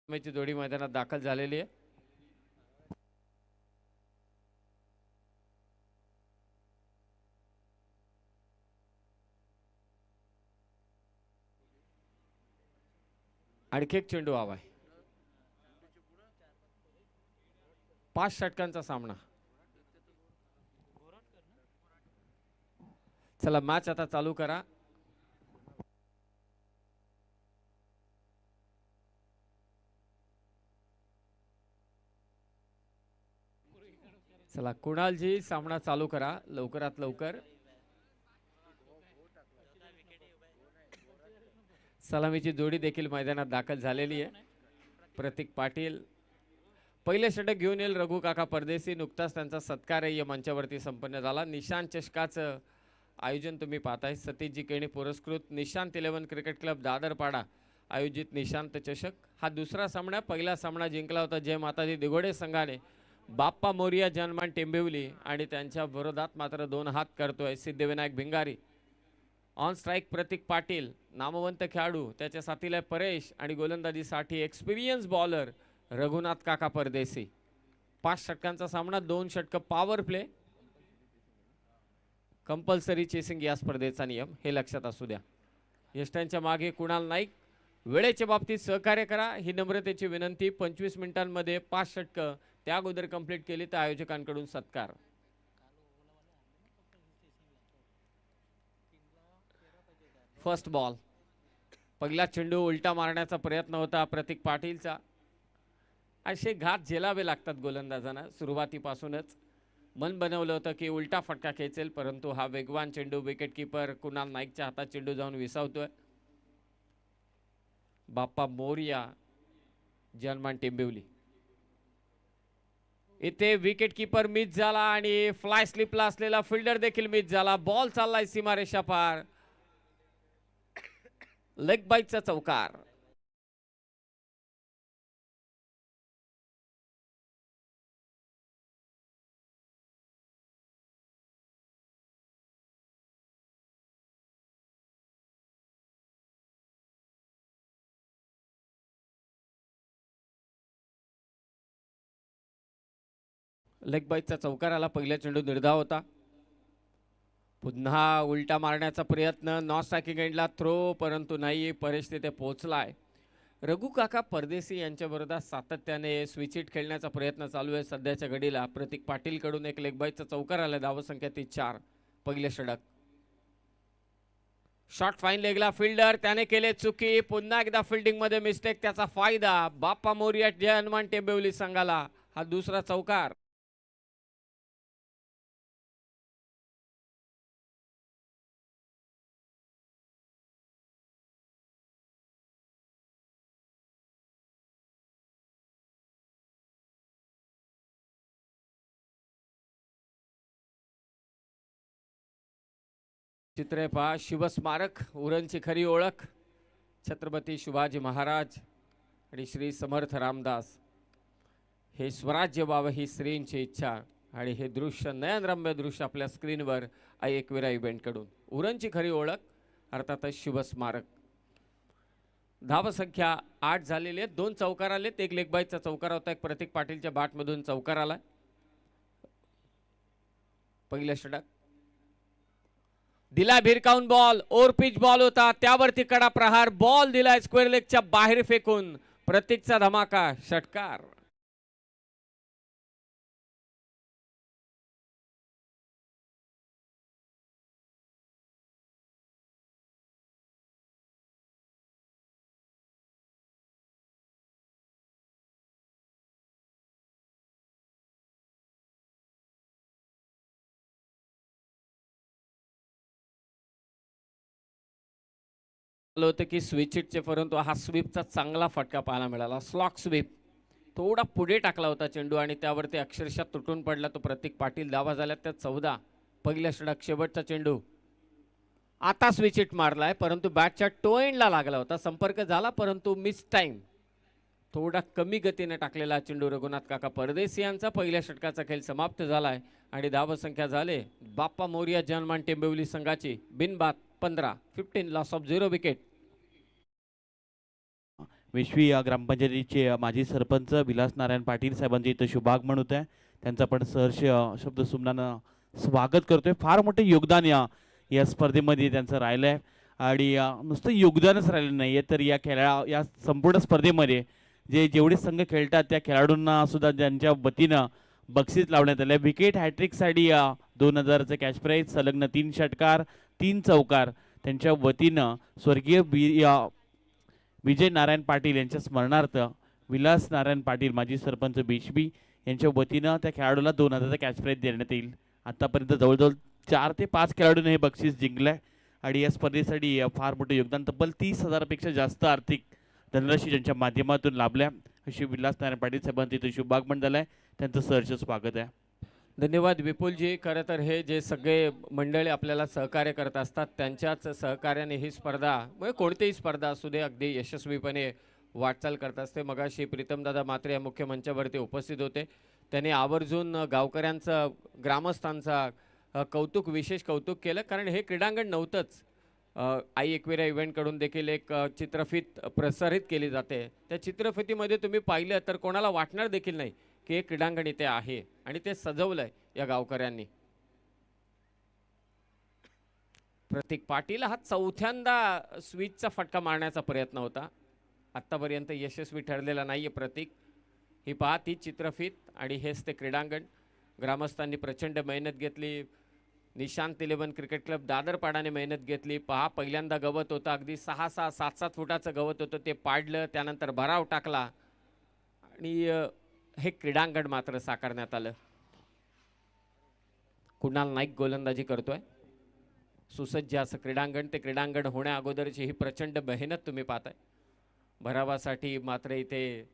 ची जोडी मैदानात दाखल झालेली आहे. आणखी एक चेंडू हवाय. 5 षटकांचा सामना. चला मॅच आता चालू करा. चला कुणालजी सामना चालू करा लवकरात लवकर. सलामीची जोडी देखील मैदानात दाखल झालेली आहे. प्रतीक पाटील पहिले षटक घेऊन येईल. रघु काका परदेशी. नुकताच त्यांचा सत्कार या मंचावरती संपन्न झाला. निशांत चषकाचं आयोजन तुम्ही पाहताय. सतीशजी केणी पुरस्कृत निशांत 11 क्रिकेट क्लब दादरपाडा आयोजित निशांत चषक. हा दुसरा सामना. पहिला सामना जिंकला होता जय माताजी दिघोडे संघाने. बाप्पा मोरिया जनमान टेंबिवली आणि त्यांच्या विरोधात मात्र 2 हात करतोय सिद्धिविनायक भिंगारी. ऑन स्ट्राइक प्रतीक पाटील नामवंत खेळाडू. त्याच्या साथीला परेश आणि गोलंदाजीसाठी एक्सपिरियन्स बॉलर रघुनाथ काका परदेशी. 5 षटकांचा सामना. 2 षटक पॉवर प्ले. कंपल्सरी चेसिंग या स्पर्धेचा नियम हे लक्षात असू द्या. यष्टांच्या मागे कुणाल नाईक. वेळेच्या बाबतीत सहकार्य करा ही नम्रतेची विनंती. 25 मिनिटांमध्ये 5 षटक त्या अगोदर कंप्लीट केली तर आयोजकांकडून सत्कार. First ball. पहिला चेंडू उलटा मारण्याचा प्रयत्न होता प्रतीक पाटीलचा. असे घात झेलावे लागतात गोलंदाजांना. सुरुवातीपासूनच मन बनवलं होतं की उलटा फटका खेचेल, परंतु हा वेगवान चेंडू विकेट कीपर कुणाल नाईकच्या हातात चेंडू जाऊन विसावतोय. बाप्पा मोरिया जनमान टेंबिवली. इथे विकेट कीपर मिस झाला आणि फ्लाय स्लिपला असलेला फिल्डर देखील मिस झाला. बॉल चाललाय सीमारेषा पार. लेग बाईटचा चौकार. लेग बाईटचा चौकार आला. पहिला चेंडू निर्धाव होता. पुन्हा उलटा मारण्याचा प्रयत्न. नॉन स्ट्रायकिंग एंडला थ्रो, परंतु नाही. परेश तिथे पोहोचलाय. रघु काका परदेशी यांच्या विरोधात सातत्याने स्विच हिट खेळण्याचा प्रयत्न चालू आहे सध्याच्या घडीला. प्रतीक पाटील कडून एक लेग बाईटचा चौकार आला. धावसंख्या ती 4. पहिले षटक. शॉट फाईन लेगला फिल्डर त्याने केले चुकी. पुन्हा एकदा फिल्डिंग मध्ये मिस्टेक. त्याचा फायदा बाप्पा मोरिया जनमान टेंबिवली संघाला. हा दुसरा चौकार. चित्रे पहा. शिवस्मारक उरणची खरी ओळख छत्रपती शिवाजी महाराज आणि श्री समर्थ रामदास. हे स्वराज्य व्हावं ही श्रींची इच्छा. आणि हे दृश्य नयनरम्य दृश्य आपल्या स्क्रीनवर एकविरा इव्हेंट कडून. उरणची खरी ओळख अर्थातच शिवस्मारक. धावसंख्या 8 झालेली आहे. 2 चौकार आलेत. एक लेग बाईटचा चौकार होता. एक प्रतीक पाटीलच्या बॅटमधून चौकार आला. पहिलं षटक. दिला भिरकावून बॉल. ओव्हर पिच बॉल होता. त्यावरती कडा प्रहार. बॉल दिलाय स्क्वेअर लेगच्या बाहेर फेकून. प्रतीकचा धमाका षटकार. होतं की स्विच हिटचे, परंतु हा स्वीपचा चांगला फटका पाहायला मिळाला. Slog sweep. थोडा पुढे टाकला होता चेंडू आणि त्यावरती अक्षरशः तुटून पडला तो प्रतीक पाटील. धावा झाल्यात त्या 14. पहिल्या षटक. शेवटचा चेंडू. आता स्विच हिट मारलाय, परंतु बॅटच्या टो एंडला लागला होता. संपर्क झाला परंतु मिस टाइम. थोडा कमी गतीने टाकलेला चेंडू रघुनाथ काका परदेशी यांचा. पहिल्या षटकाचा खेळ समाप्त झालाय आणि धावसंख्या झाले बाप्पा मोरिया जनमान टेंबिवली संघाची बिनबाद 15. 15 लॉस ऑफ 0 विकेट. विश्वी ग्रामपंचायतीचे माजी सरपंच विलास नारायण पाटील साहेबांचे इथं शुभागमन होत आहे. त्यांचं आपण सहर्ष शब्द सुमनानं स्वागत करतोय. फार मोठे योगदान या स्पर्धेमध्ये त्यांचं राहिलं आहे आणि नुसतं योगदानच राहिलं नाही आहे तर या संपूर्ण स्पर्धेमध्ये जेवढे संघ खेळतात त्या खेळाडूंना सुद्धा ज्यांच्या वतीनं बक्षीस लावण्यात आलं. विकेट हॅट्रिकसाठी 2000चं कॅश प्राईज, संलग्न 3 षटकार 3 चौकार त्यांच्या वतीनं स्वर्गीय विजय नारायण पाटील यांच्या स्मरणार्थ विलास नारायण पाटील माजी सरपंच बिशबी यांच्या वतीनं त्या खेळाडूला 2000चा कॅश प्राईज देण्यात येईल. आतापर्यंत जवळजवळ 4 ते 5 खेळाडूंनी हे बक्षीस जिंकलंय आणि या स्पर्धेसाठी फार मोठे योगदान, तब्बल 30,000पेक्षा जास्त आर्थिक धनराशी ज्यांच्या माध्यमातून लाभल्या अशी विलास नारायण पाटील साहेबांचं इथे शुभागमन झालंय. त्यांचं सहर्ष स्वागत आहे. धन्यवाद विपुलजी. खरं तर हे जे सगळे मंडळी आपल्याला सहकार्य करत असतात त्यांच्याच सहकार्याने ही स्पर्धा म्हणजे कोणतीही स्पर्धा असू दे अगदी यशस्वीपणे वाटचाल करत असते. मगाशी प्रीतमदादा मात्रे या मुख्य मंचावरती उपस्थित होते. त्यांनी आवर्जून गावकऱ्यांचं ग्रामस्थांचा विशेष कौतुक केलं, कारण हे क्रीडांगण नव्हतंच. आई एकविरा इव्हेंटकडून देखील एक चित्रफित प्रसारित केली जाते. त्या चित्रफितीमध्ये तुम्ही पाहिलं तर कोणाला वाटणार देखील नाही की हे क्रीडांगण इथे आहे आणि ते सजवलंय या गावकऱ्यांनी. प्रतीक पाटील हा चौथ्यांदा स्विचचा फटका मारण्याचा प्रयत्न होता, आतापर्यंत यशस्वी ठरलेला नाहीये प्रतीक. ही पहा ती चित्रफित आणि हेच ते क्रीडांगण. ग्रामस्थांनी प्रचंड मेहनत घेतली. निशांत 11 क्रिकेट क्लब दादरपाडाने मेहनत घेतली. पहा पहिल्यांदा गवत होतं, अगदी 6-6 7-7 फुटाचं गवत होतं, ते पाडलं, त्यानंतर भराव टाकला आणि हे क्रीडांगण मात्र साकारण्यात आलं. कुणाल नाईक गोलंदाजी करतोय. सुसज्ज असं क्रीडांगण, ते क्रीडांगण होण्या अगोदरची ही प्रचंड मेहनत तुम्ही पाहताय. भरावासाठी मात्र इथे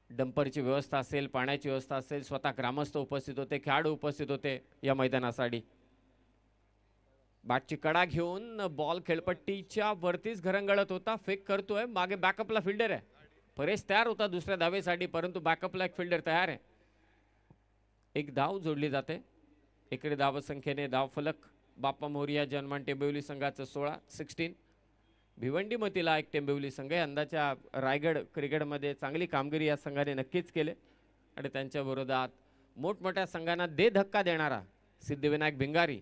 डंपरची व्यवस्था असेल, पाण्याची व्यवस्था असेल, स्वतः ग्रामस्थ उपस्थित होते, खेळाडू उपस्थित होते या मैदानासाठी. बॅटची कडा घेऊन बॉल खेळपट्टीच्या वरतीच घरंगळत होता, फेक करतोय, मागे बॅकअपला फिल्डर आहे. परेश तयार होता दुसऱ्या धावेसाठी, परंतु बॅकअपला एक फिल्डर तयार आहे. एक धाव जोडली जाते. इकडे धावसंख्येने धावफलक बाप्पा मोरिया जनमान टेंबिवली संघाचं 16 भिवंडी मतीला एक टेंबिवली संघ. यंदाच्या रायगड क्रिकेटमध्ये चांगली कामगिरी या संघाने नक्कीच केले आणि त्यांच्या विरोधात मोठमोठ्या संघांना धक्का देणारा सिद्धिविनायक भिंगारी.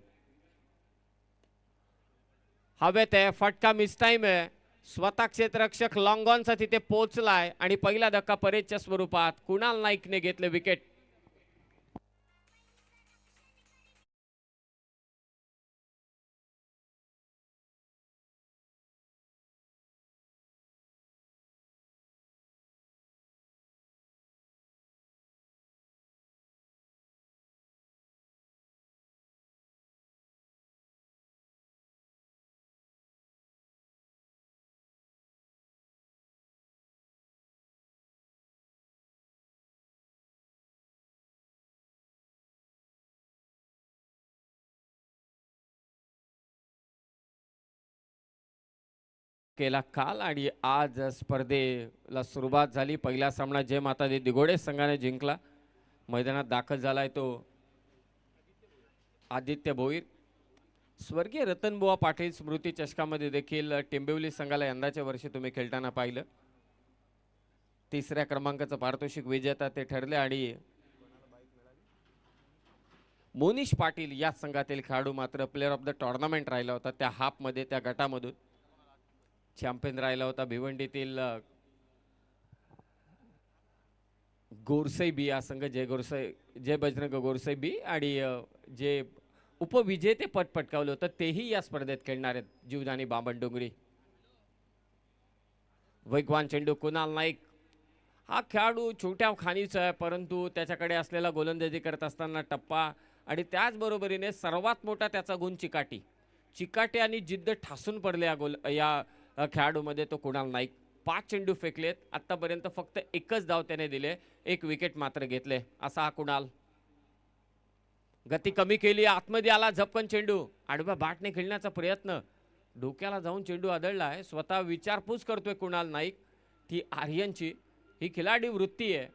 हवेत आहे, फटका मिस टाइम आहे. स्वतः क्षेत्ररक्षक लॉंगॉनचा तिथे पोहोचलाय आणि पहिला धक्का परेजच्या स्वरूपात कुणाल नाईकने घेतले विकेट. केला काल आणि आज स्पर्धेला सुरुवात झाली. पहिला सामना जय माता दी दिगोडे संघाने जिंकला. मैदानात दाखल झालाय तो आदित्य भोईर. स्वर्गीय रतनबुवा पाटील स्मृती चषकामध्ये देखील टेंबिवली संघाला यंदाच्या वर्षी तुम्ही खेळताना पाहिलं. 3ऱ्या क्रमांकाचं पारितोषिक विजेता ते ठरले आणि मोनिश पाटील या संघातील खेळाडू मात्र प्लेअर ऑफ द टुर्नामेंट राहिला होता. त्या हाफमध्ये, त्या गटामधून चॅम्पियन राहिला होता. भिवंडीतील गोरसई बी या संघ, जय बजरंग गोरसई बी आणि जे उपविजेते पद पटकावलं होतं तेही या स्पर्धेत खेळणार आहेत जीवदानी बामणडोंगरी. वेगवान चेंडू कुणाल नाईक. हा खेळाडू छोट्या खाणीचा आहे, परंतु त्याच्याकडे असलेला गोलंदाजी करत असताना टप्पा आणि त्याचबरोबरीने सर्वात मोठा त्याचा गुण चिकाटी आणि जिद्द ठासून पडले या खेळाडूमध्ये तो कुणाल नाईक. 5 चेंडू फेकलेत आतापर्यंत, फक्त एकच धाव त्याने दिले, 1 विकेट मात्र घेतले असा हा कुणाल. गती कमी केली, आतमध्ये आला झपकन चेंडू, आडव्या बॅटने खेळण्याचा प्रयत्न, डोक्याला जाऊन चेंडू आदळलाय. स्वतः विचारपूस करतोय कुणाल नाईक. ती आर्यनची ही खिलाडी वृत्ती आहे.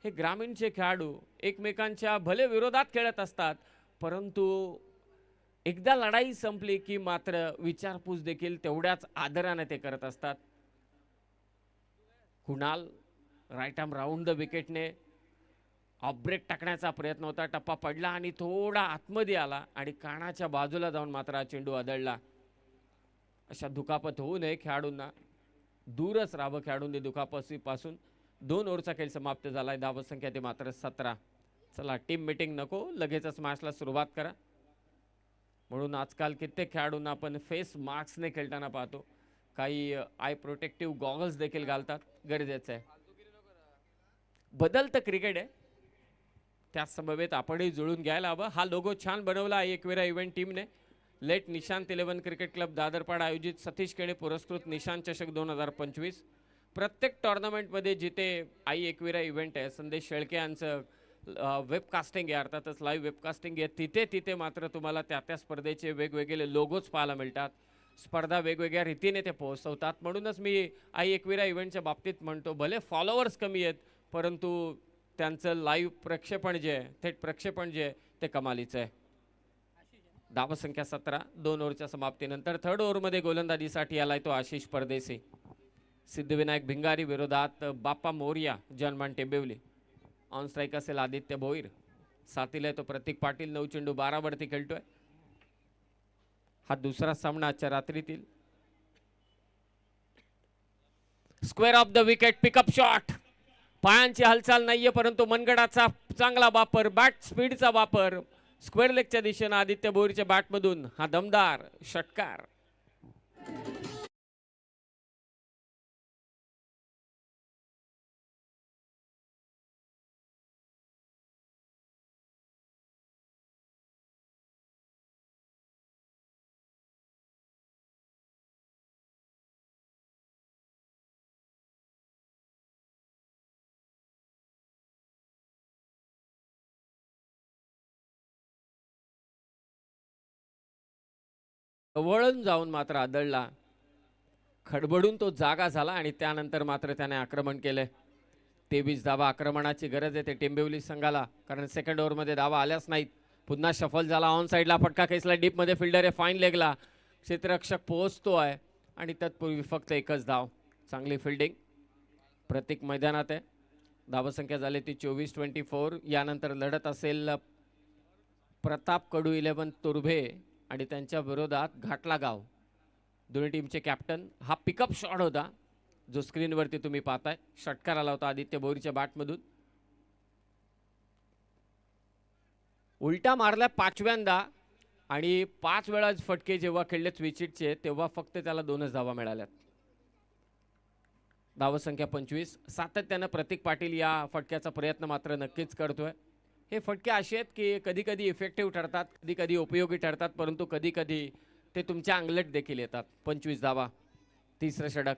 हे ग्रामीणचे खेळाडू एकमेकांच्या भले विरोधात खेळत असतात, परंतु एकदा लढाई संपली की मात्र विचारपूस देखील तेवढ्याच आदराने ते करत असतात. Kunal right arm round the विकेटने ऑफ ब्रेक टाकण्याचा प्रयत्न होता, टप्पा पडला आणि थोडा आतमध्ये आला आणि कानाच्या बाजूला जाऊन मात्र हा चेंडू आदळला. अशा दुखापत होऊ नये, खेळाडूंना दूरच राहावं खेळाडूंनी दुखापतीपासून. 2 ओव्हरचा खेळ समाप्त झालाय. धावसंख्या ते मात्र 17. चला टीम मीटिंग नको, लगेचच मॅचला सुरुवात करा. म्हणून आजकाल कित्येक खेळाडूंना आपण फेस मास्कने खेळताना पाहतो, काही आय प्रोटेक्टिव्ह गॉगल्स देखील घालतात, गरजेचं आहे. बदलतं क्रिकेट आहे, त्याच समवेत आपणही जुळून घ्यायला हवं. हा लोगो छान बनवला आहे एकविरा इव्हेंट टीमने. लेट निशांत 11 क्रिकेट क्लब दादरपाडा आयोजित सतीश केणे पुरस्कृत निशांत चषक 2025. प्रत्येक टॉर्नामेंटमध्ये जिथे आई एकविरा इव्हेंट आहे, संदेश शेळके यांचं वेबकास्टिंग आहे, अर्थातच लाईव्ह वेबकास्टिंग आहे, तिथे तिथे मात्र तुम्हाला त्या त्या स्पर्धेचे वेगवेगळे लोगोच पाहायला मिळतात. स्पर्धा वेगवेगळ्या रीतीने ते पोहोचवतात. म्हणूनच मी आई एकविरा इव्हेंटच्या बाबतीत म्हणतो, भले फॉलोअर्स कमी आहेत परंतु त्यांचं लाईव्ह प्रक्षेपण जे आहे, थेट प्रक्षेपण जे आहे ते कमालीचं आहे. धावसंख्या 17. 2 ओव्हरच्या समाप्तीनंतर थर्ड ओव्हरमध्ये गोलंदाजीसाठी आलाय तो आशिष परदेसी. सिद्धिविनायक भिंगारी विरोधात बाप्पा मोर्या, जनमान टेंबिवली. ऑन स्ट्राईक असेल आदित्य भोईर. साथीला तो प्रतीक पाटील. 9 चेंडू 12 वरती खेळतोय. हा दुसरा सामना आजच्या रात्रीतील. Square of the wicket, pickup shot. पायांची हालचाल नाहीये परंतु मनगडाचा चांगला वापर, बॅट स्पीडचा वापर. स्क्वेअर लेगच्या दिशेने आदित्य भोईरच्या बॅटमधून हा दमदार षटकार. वळून जाऊन मात्र आदळला. खडबडून तो जागा झाला आणि त्यानंतर मात्र त्याने आक्रमण केले. 23 धावा आक्रमणाची गरज आहे ते टेंबिवली संघाला, कारण सेकंड ओव्हरमध्ये धावा आल्याच नाहीत. पुन्हा शफल झाला. ऑन साईडला फटका खेचला. डीपमध्ये फिल्डर आहे, फाईन लेगला क्षेत्ररक्षक पोहोचतो आहे आणि तत्पूर्वी फक्त एकच धाव. चांगली फिल्डिंग. प्रत्येक मैदानात आहे. धावसंख्या झाली ती 24-24. यानंतर लढत असेल प्रताप कडू 11 तुर्भे आणि त्यांच्या विरोधात घाटला गाव. दोन्ही टीमचे कॅप्टन. हा पिकअप शॉट होता जो स्क्रीनवरती तुम्ही पाहताय. षटकार आला होता आदित्य भोईरच्या बॅटमधून. उलटा मारला 5व्यांदा आणि 5 वेळा फटके जेव्हा खेळले स्विचिटचे तेव्हा फक्त त्याला 2च धावा मिळाल्यात. धावसंख्या 25. सातत्यानं प्रतीक पाटील या फटक्याचा प्रयत्न मात्र नक्कीच करतोय. हे फटके असे आहेत की कधी कधी इफेक्टिव्ह ठरतात, कधी कधी उपयोगी ठरतात, परंतु कधी कधी ते तुमच्या अंगलट देखील येतात. 25 धावा. तिसरं षटक.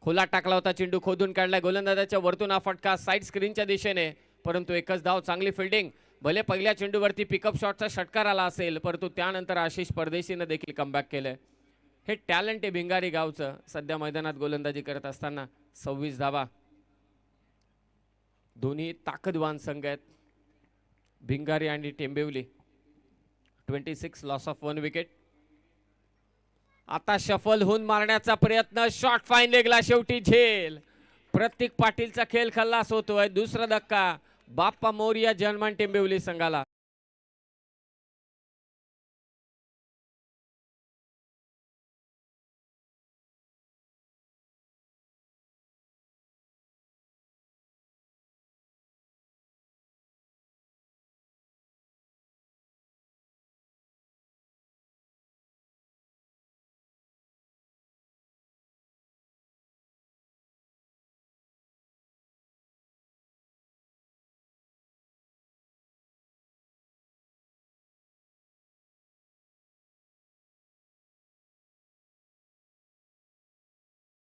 खोला टाकला होता चेंडू, खोदून काढलाय गोलंदाजाच्या वरतून. हा फटका साईड स्क्रीनच्या दिशेने, परंतु एकच धाव. चांगली फिल्डिंग. भले पहिल्या चेंडूवरती पिकअप शॉटचा षटकार आला असेल परंतु त्यानंतर आशिष परदेशीनं देखील कमबॅक केलंय. हे टॅलेंट आहे भिंगारी गावचं. सध्या मैदानात गोलंदाजी करत असताना 26 धावा. दोन्ही ताकदवान संघ आहेत, भिंगारी आणि टेंबिवली. 26 loss of 1 wicket. आता शफल होऊन मारण्याचा प्रयत्न. शॉट फाईन लेगला. शेवटी झेल. प्रतीक पाटीलचा खेळ खल्लास होतोय. दुसरा धक्का बाप्पा मोर्या, जनमान टेंबिवली संघाला.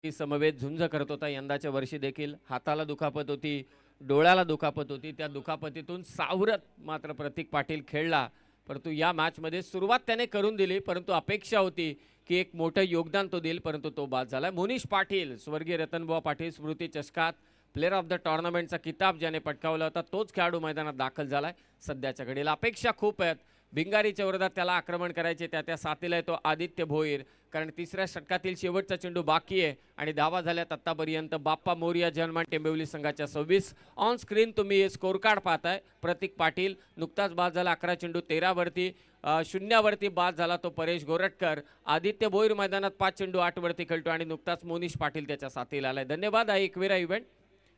समवेत झुंज करत होता. यंदाच्या वर्षी देखील हाताला दुखापत होती, डोळ्याला दुखापत होती. त्या दुखापतीतून सावरत मात्र प्रतीक पाटील खेळला. परंतु या मॅचमध्ये सुरुवात त्याने करून दिली, परंतु अपेक्षा होती की एक मोठं योगदान तो देईल, परंतु तो बाद झाला. मोनिश पाटील, स्वर्गीय रतनबुवा पाटील स्मृती चषकात प्लेअर ऑफ द टॉर्नामेंटचा किताब ज्याने पटकावला होता तोच खेळाडू मैदानात दाखल झालाय. सध्याच्या घडीला अपेक्षा खूप आहेत भिंगारीच्या विरोधात त्याला आक्रमण करायचे त्या साथीला आहे तो आदित्य भोईर, कारण तिसऱ्या षटकातील शेवटचा चेंडू बाकी आहे आणि धावा झाल्यात आतापर्यंत. बाप्पा मोरिया जनमान टेंबिवली संघाच्या 26. ऑन स्क्रीन तुम्ही स्कोर कार्ड पाहताय. प्रतीक पाटील नुकताच बाद झाला 11 चेंडू 13 वरती. शून्यावरती बाद झाला तो परेश गोरटकर. आदित्य भोईर मैदानात 5 चेंडू 8 वरती खेळतो आणि नुकताच मोनिश पाटील त्याच्या साथीला आलाय. धन्यवाद. हा एकविरा इव्हेंट.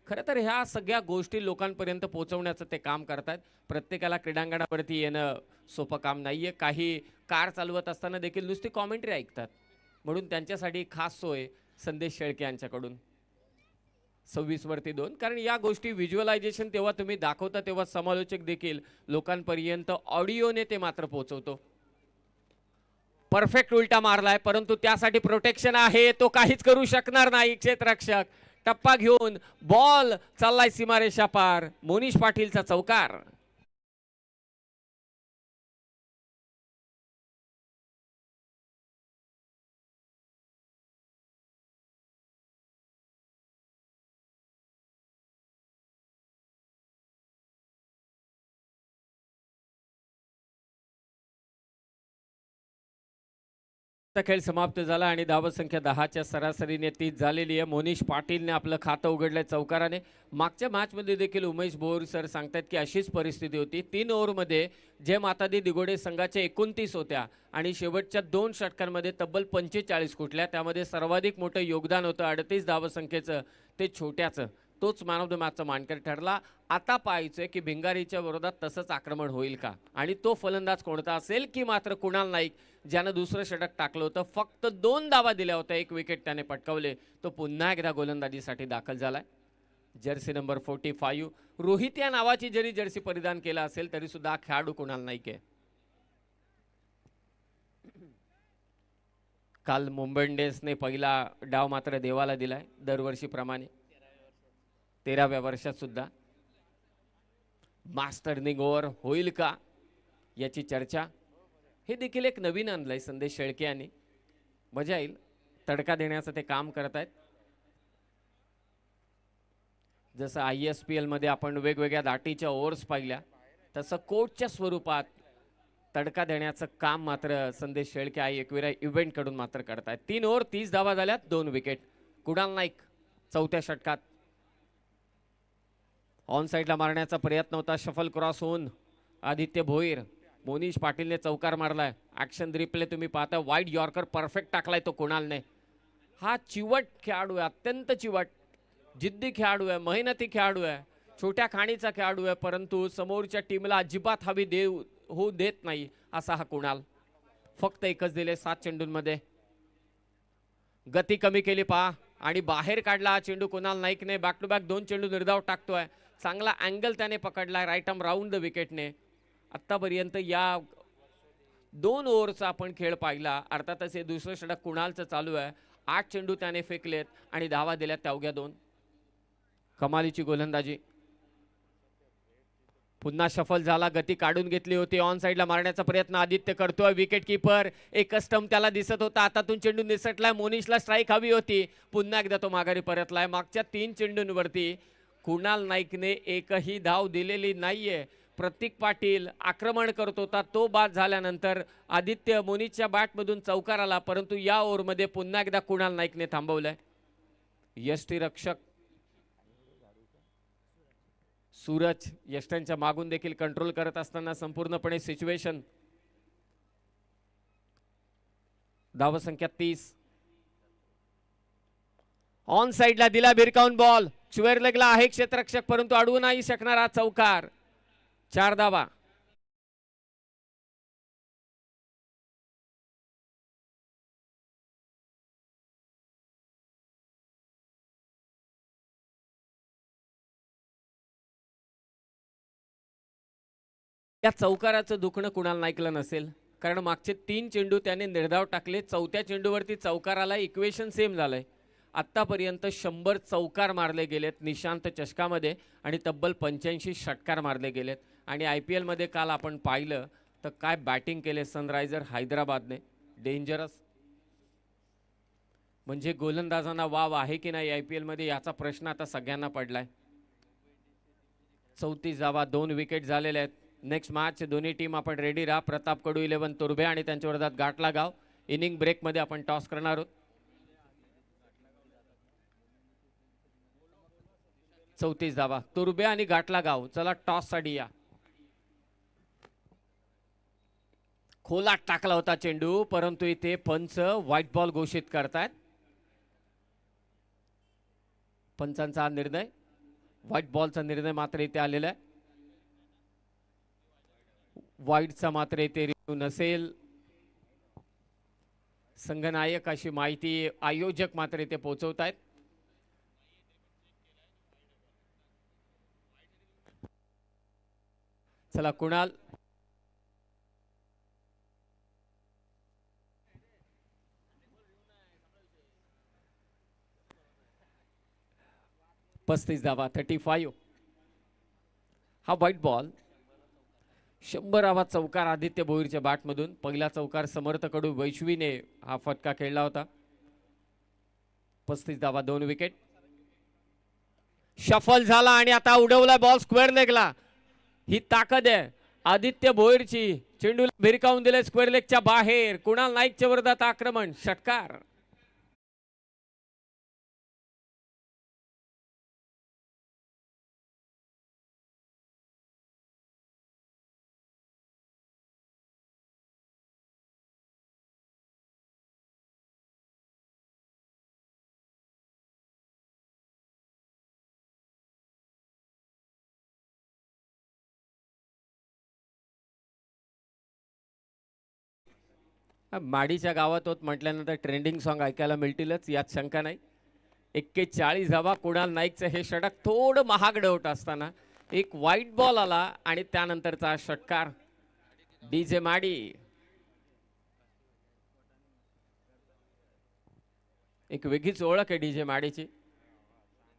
खरं तर ह्या सगळ्या गोष्टी लोकांपर्यंत पोहोचवण्याचं ते काम करतात. प्रत्येकाला क्रीडांगणावरती येणं सोपं काम नाहीये. काही कार चालवत असताना देखील नुसती कॉमेंट्री ऐकतात, म्हणून त्यांच्यासाठी खास सोय संदेश शेळके यांच्याकडून. 26 वरती 2. कारण या गोष्टी व्हिज्युअलायझेशन तेव्हा तुम्ही दाखवता तेव्हा समालोचक देखील लोकांपर्यंत ऑडिओने ते मात्र पोहोचवतो. परफेक्ट उलटा मारलाय, परंतु त्यासाठी प्रोटेक्शन आहे, तो काहीच करू शकणार नाही क्षेत्ररक्षक. टप्पा घेऊन बॉल चाललाय सीमारेषा पार. मोनिश पाटीलचा चौकार. खेळ समाप्त झाला आणि धावसंख्या 10च्या सरासरीने 30 झालेली आहे. मोनिश पाटीलने आपलं खातं उघडलंय चौकाराने. मागच्या मॅचमध्ये देखील उमेश भोर सर सांगतात की अशीच परिस्थिती होती. 3 ओव्हरमध्ये जे मातादी दिगोडे संघाच्या 29 होत्या आणि शेवटच्या 2 षटकांमध्ये तब्बल 45 कुठल्या. त्यामध्ये सर्वाधिक मोठं योगदान होतं 38 धावसंख्येचं ते छोट्याचं. तोच मॅन ऑफ द मॅचचा मानकर ठरला. आता पाहायचंय की भिंगारीच्या विरोधात तसंच आक्रमण होईल का आणि तो फलंदाज कोणता असेल की मात्र कुणाल नाईक ज्यानं दुसरं षटक टाकलं होतं. फक्त 2 धावा दिल्या होत्या, 1 विकेट त्याने पटकावले. तो पुन्हा एकदा गोलंदाजीसाठी दाखल झालाय. जर्सी नंबर 45 रोहित या नावाची जरी जर्सी परिधान केला असेल तरी सुद्धा खेळाडू कुणाल नाईक आहे. काल मुंबई इंडियन्सने पहिला डाव मात्र देवाला दिलाय दरवर्षीप्रमाणे. 13व्या वर्षात सुद्धा मास टर्निंग ओव्हर होईल का याची चर्चा. हे देखील एक नवीन आणलंय संदेश शेळके यांनी. मजा येईल. तडका देण्याचं ते काम करत आहेत. जसं ISPL मध्ये आपण वेगवेगळ्या दाटीच्या ओव्हर्स पाहिल्या तसं कोर्टच्या स्वरूपात तडका देण्याचं काम मात्र संदेश शेळके आई एकविरा इव्हेंट कडून मात्र करतायत. 3 ओव्हर 30 धावा झाल्यात, 2 विकेट. कुणाल नाईक चौथ्या षटकात. ऑन साईडला मारण्याचा प्रयत्न होता, शफल क्रॉस होऊन आदित्य भोईर. मोनिश पाटीलने चौकार मारलाय. ऍक्शन रिप्ले तुम्ही पाहता. वाईड यॉर्कर परफेक्ट टाकलाय तो कुणालने. हा चिवट खेळाडू आहे, अत्यंत चिवट, जिद्दी खेळाडू आहे, मेहनती खेळाडू आहे, छोट्या खाणीचा खेळाडू आहे, परंतु समोरच्या टीमला अजिबात हवी होऊ देत नाही असा हा कुणाल. फक्त एकच दिले 7 चेंडूंमध्ये. गती कमी केली पहा आणि बाहेर काढला हा चेंडू कुणाल नाईकने. बॅक टू बॅक 2 चेंडू निर्धाव टाकतोय. चांगला अँगल त्याने पकडलाय राईट आर्म राऊंड द विकेटने. आतापर्यंत या 2 ओव्हरचा आपण खेळ पाहिला. अर्थातच हे दुसरं षटक कुणालचं चालू आहे. 8 चेंडू त्याने फेकलेत आणि धावा दिल्यात त्या अवघ्या 2. कमालीची गोलंदाजी. पुन्हा शफल झाला, गती काढून घेतली होती. ऑन साईडला मारण्याचा प्रयत्न आदित्य करतोय. विकेट किपर एकच स्टंप त्याला दिसत होता. हातातून चेंडू निसटलाय. मोनिशला स्ट्राईक हवी होती. पुन्हा एकदा तो माघारी परतलाय. मागच्या 3 चेंडूंवरती कुणाल नाईकने एकही धाव दिलेली नाहीये. प्रतीक पाटील आक्रमण करत होता, तो बाद झाल्यानंतर आदित्य मोनिशच्या बॅटमधून चौकार आला, परंतु या ओव्हरमध्ये पुन्हा एकदा कुणाल नाईकने थांबवलंय. यष्टीरक्षक सूरज यष्टांच्या मागून देखील कंट्रोल करत असताना संपूर्णपणे सिच्युएशन. धावसंख्या 30. ऑन साईडला दिला भिरकावून बॉल. स्क्वेअर लेगला आहे क्षेत्ररक्षक, परंतु अडवू नाही शकणारा चौकार. 4 धावा. या चौकाराचं दुखणं कुणाल नाईकला नसेल, कारण मागचे 3 चेंडू त्याने निर्धाव टाकले. 4थ्या चेंडूवरती चौकाराला इक्वेशन सेम झालंय. आत्तापर्यंत 100 चौकार मारले गेलेत निशांत चषकामध्ये आणि तब्बल 85 षटकार मारले गेलेत. आणि IPL मध्ये काल आपण पाहिलं तर काय बॅटिंग केले सनरायझर हैदराबादने. डेंजरस. म्हणजे गोलंदाजांना वाव आहे की नाही IPL मध्ये याचा प्रश्न आता सगळ्यांना पडलाय. 34 धावा, 2 विकेट झालेले आहेत. नेक्स्ट मॅच दोन्ही टीम आपण रेडी राहा. प्रताप कडू 11 तुर्भे आणि त्यांच्या विरोधात गाठला गाव. इनिंग ब्रेक मध्ये आपण टॉस करणार आहोत. 34 धावा तुर्भे आणि गाठला गाव. चला टॉस साठी या. खोलात टाकला होता चेंडू, परंतु इथे पंच व्हाईट बॉल घोषित करतायत. पंचांचा हा निर्णय, व्हाईट बॉलचा निर्णय मात्र इथे आलेला आहे. व्हाईटचा मात्र इथे रिव्ह्यू नसेल. संघनायक अशी माहिती आयोजक मात्र इथे पोहोचवतायत. चला कुणाल, पस्तीस धावा 35. हा व्हाईट बॉल 100 चौकार आदित्य भोईरच्या बॅटमधून. पहिला चौकार समर्थ कडू वैश्वीने हा फटका खेळला होता. 35 धावा 2 विकेट. शफल झाला आणि आता उडवला बॉल स्क्वेअर लेगला. ही ताकद आहे आदित्य भोईरची. चेंडूला भिरकावून दिले स्क्वेअर लेगच्या बाहेर. कुणाल नाईकच्या विरोधात आक्रमण, षटकार. माडीच्या गावात होत म्हटल्यानंतर ट्रेंडिंग सॉन्ग ऐकायला मिळतीलच, यात शंका नाही. 41 धावा. कुणाल नाईकचं हे षटक थोडं महागडं होत असताना एक व्हाईट बॉल आला आणि त्यानंतरचा षटकार. डीजे माडी एक वेगळीच ओळख आहे डीजे माडीची.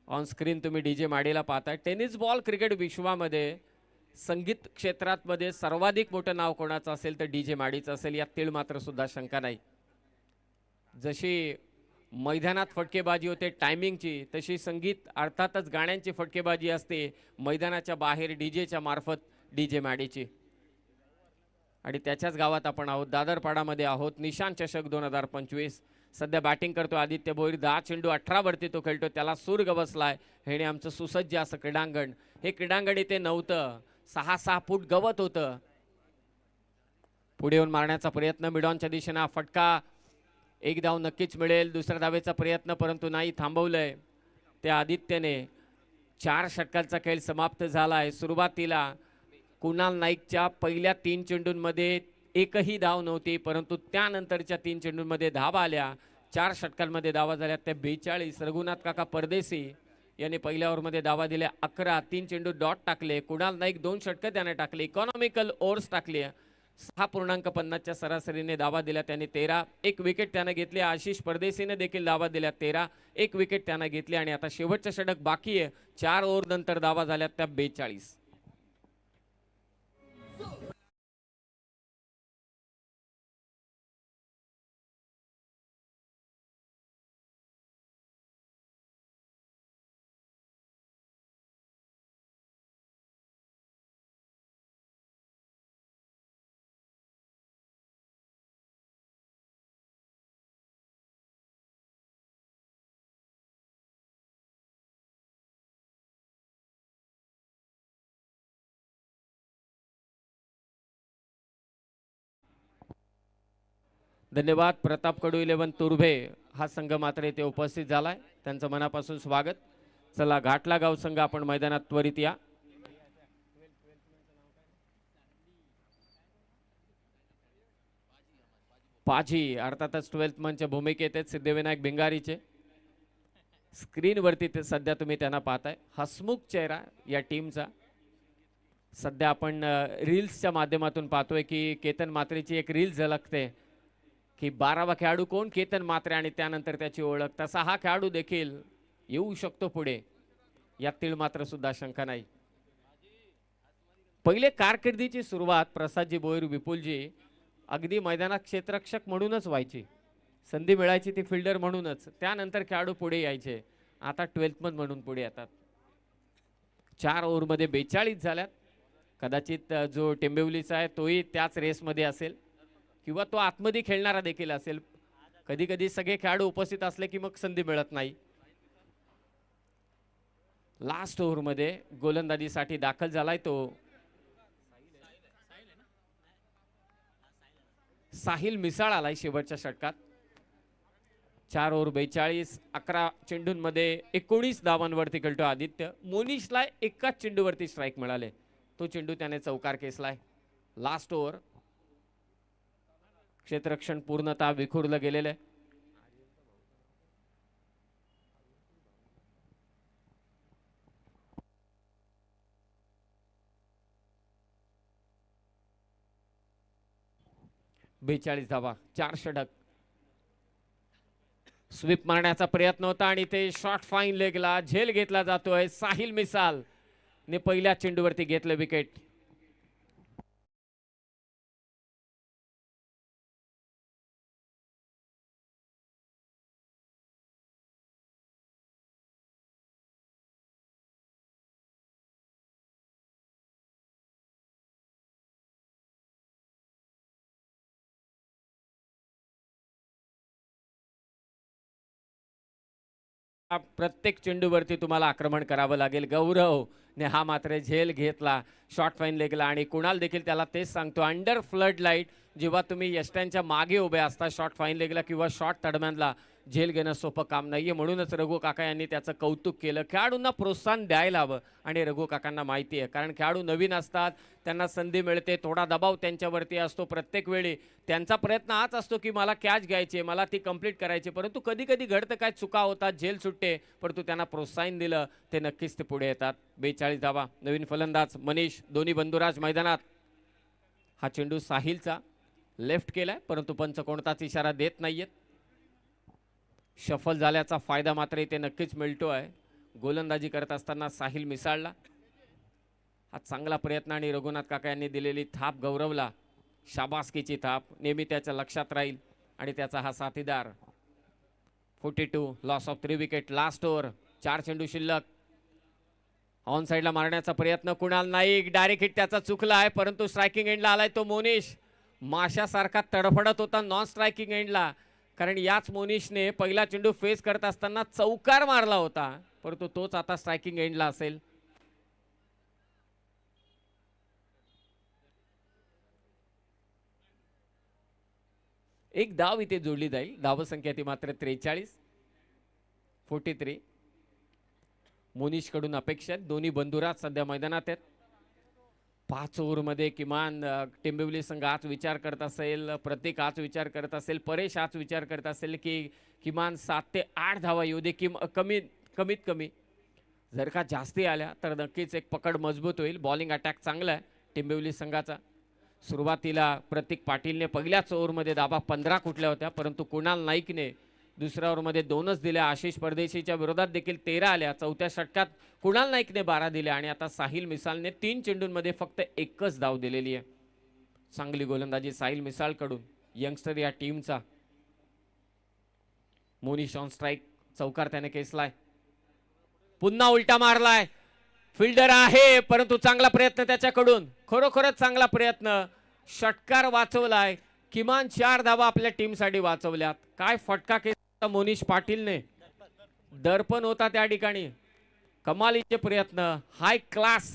ऑन स्क्रीन तुम्ही डीजे माडीला पाहताय. टेनिस बॉल क्रिकेट विश्वामध्ये संगीत क्षेत्रात मध्ये सर्वाधिक मोठं नाव कोणाचं असेल तर डीजे माडीचं असेल, यात तीळ मात्र सुद्धा शंका नाही. जशी मैदानात फटकेबाजी होते टायमिंगची, तशी संगीत अर्थातच गाण्यांची फटकेबाजी असते मैदानाच्या बाहेर डीजेच्या मार्फत डीजे माडीची. आणि त्याच्याच गावात आपण आहोत, दादरपाडामध्ये आहोत. निशान चषक 2025. सध्या बॅटिंग करतो आदित्य भोईर. 10 चेंडू 18 वरती तो खेळतो. त्याला सूर्ग बसलाय. हे आमचं सुसज्ज असं क्रीडांगण. हे क्रीडांगण इथे नव्हतं. 6-6 फूट गवत होतं. पुढे येऊन मारण्याचा प्रयत्न मिडॉनच्या दिशेने. हा फटका, एक धाव नक्कीच मिळेल. दुसऱ्या धावेचा प्रयत्न, परंतु नाही, थांबवलंय त्या आदित्यने. 4 षटकांचा खेळ समाप्त झालाय. सुरुवातीला कुणाल नाईकच्या पहिल्या 3 चेंडूंमध्ये एकही धाव नव्हती, परंतु त्यानंतरच्या 3 चेंडूंमध्ये धावा आल्या. 4 षटकांमध्ये धावा झाल्या त्या 42. रघुनाथ काका परदेशी यांनी पहिल्या ओव्हरमध्ये धावा दिल्या 11. 3 चेंडू डॉट टाकले. कुणाल नाईक 2 षटकं त्याने टाकले. इकॉनॉमिकल ओव्हर्स टाकले. 6.50च्या सरासरीने धावा दिल्या त्यांनी 13. 1 विकेट त्याने घेतली. आशिष परदेशीने देखील धावा दिल्या 13. 1 विकेट त्याने घेतली. आणि आता शेवटचं षटक बाकी आहे. 4 ओव्हर नंतर धावा झाल्या त्या 42. धन्यवाद. प्रताप कडू 11 तुर्भे हा संघ मात्र येथे उपस्थित झालाय. त्यांचं मनापासून स्वागत. चला घाटला गाव संघ आपण मैदानात त्वरित या. पाजी अर्थातच 12th मनच्या भूमिकेत आहेत सिद्धिविनायक भिंगारीचे. स्क्रीनवरती ते सध्या तुम्ही त्यांना पाहताय. हसमुख चेहरा या टीमचा. सध्या आपण रील्सच्या माध्यमातून पाहतोय की केतन मात्रेची एक रील झलकते की 12वा खेळाडू कोण, केतन मात्रे, आणि त्यानंतर त्याची ओळख. तसा हा खेळाडू देखील येऊ शकतो पुढे, यात तीळ मात्र सुद्धा शंका नाही. पहिले कारकिर्दीची सुरुवात प्रसादजी भोईर विपुलजी अगदी मैदानात क्षेत्ररक्षक म्हणूनच व्हायची. संधी मिळायची ती फिल्डर म्हणूनच. त्यानंतर खेळाडू पुढे यायचे. आता 12th मन म्हणून पुढे येतात. 4 ओव्हरमध्ये 42 झाल्यात. कदाचित जो टेंबिवलीचा आहे तोही त्याच रेसमध्ये असेल किंवा तो आतमध्ये खेळणारा देखील असेल. कधी कधी सगळे खेळाडू उपस्थित असले की मग संधी मिळत नाही. लास्ट ओव्हरमध्ये गोलंदाजीसाठी दाखल झालाय तो साहिल मिसाळ आलाय शेवटच्या षटकात. 4 ओव्हर 42, 11 चेंडूंमध्ये 19 धावांवरती खेळतो आदित्य. मोनिशला एकाच चेंडूवरती स्ट्राईक मिळाले, तो चेंडू त्याने चौकार केसलाय. लास्ट ओव्हर, क्षेत्ररक्षण पूर्णतः विखुरलं गेलेलं आहे. बेचाळीस धावा, 4 षटक. स्वीप मारण्याचा प्रयत्न होता आणि ते शॉर्ट फाईन लेगला झेल घेतला जातोय. साहिल मिसाल ने पहिल्या चेंडूवरती घेतलं विकेट. प्रत्येक चेंडूवरती तुम्हाला आक्रमण करावं लागेल. गौरव ने हा मात्र झेल घेतला शॉर्ट फाईन लेगला आणि कुणाल देखील त्याला तेच सांगतो. अंडर फ्लड लाईट जेव्हा तुम्ही यष्ट्यांच्या मागे उभे असता शॉर्ट फाईन लेगला किंवा शॉर्ट तडम्यांना झेल घेणं सोपं काम नाहीये. म्हणूनच रघु काका यांनी त्याचं कौतुक केलं. खेळाडूंना प्रोत्साहन द्यायला हवं आणि रघु काकांना माहिती आहे, कारण खेळाडू नवीन असतात, त्यांना संधी मिळते, थोडा दबाव त्यांच्यावरती असतो. प्रत्येक वेळी त्यांचा प्रयत्न हाच असतो की मला कॅच घ्यायची, मला ती कंप्लीट करायची. परंतु कधी कधी घडतं काय, चुका होतात, झेल सुटते, परंतु त्यांना प्रोत्साहन दिलं ते नक्कीच ते पुढे येतात. 42 धावा. नवीन फलंदाज मनीष, दोन्ही बंधुराज मैदानात. हा चेंडू साहिलचा लेफ्ट केलाय, परंतु पंच कोणताच इशारा देत नाहीयेत. शफल झाल्याचा फायदा मात्र इथे नक्कीच मिळतोय गोलंदाजी करत असताना साहिल मिसाळला. हा चांगला प्रयत्न आणि रघुनाथ काका यांनी दिलेली थाप गौरवला, शाबासकीची थाप नेहमी त्याच्या लक्षात राहील. आणि त्याचा हा साथीदार. 42, loss of 3 wicket. Last over, 4 चेंडू शिल्लक. ऑन साइडला मारण्याचा प्रयत्न कुणाल नाईक, डायरेक्ट हिट त्याचा चुकला आहे, परंतु स्ट्रायकिंग एंडला आलाय तो मोनिश. माशासारखा तडफडत होता नॉन स्ट्रायकिंग एंडला, कारण याच मोनिशने पहिला चेंडू फेस करत असताना चौकार मारला होता, परंतु तोच आता स्ट्रायकिंग एंडला असेल. एक धाव इथे जोडली जाईल. धावसंख्या ती मात्र 43. 43 मोनिश कडून अपेक्षा आहेत. दोन्ही बंधुराज सध्या मैदानात आहेत. 5 ओव्हरमध्ये किमान टेंबिवली संघ आज विचार करत असेल, प्रत्येक आज विचार करत असेल, परेश आज विचार करत असेल की किमान 7 ते 8 धावा येऊ दे, कमीत कमी. जर का जास्ती आल्या तर नक्कीच एक पकड मजबूत होईल. बॉलिंग अटॅक चांगला आहे टेंबिवली संघाचा. सुरुवातीला प्रतीक पाटीलने पहिल्याच ओव्हरमध्ये धावा 15 कुठल्या होत्या, परंतु कुणाल नाईकने दुसऱ्या ओव्हरमध्ये 2च दिल्या. आशिष परदेशीच्या विरोधात देखील 13 आल्या. चौथ्या षटकात कुणाल नाईकने 12 दिल्या आणि आता साहिल मिसालने 3 चेंडूंमध्ये फक्त एकच धाव दिलेली आहे. चांगली गोलंदाजी साहिल मिसाल कडून, यंगस्टर या टीमचा. मोनिश ऑन स्ट्राईक, चौकार त्याने केसलाय. पुन्हा उलटा मारलाय. फिल्डर आहे, परंतु चांगला प्रयत्न त्याच्याकडून, खरोखरच चांगला प्रयत्न. षटकार वाचवलाय. किमान 4 धावा आपल्या टीमसाठी वाचवल्यात. काय फटका केला मोनिश पाटीलने, दर्पण होता त्या ठिकाणी. कमालीचे प्रयत्न, हाय क्लास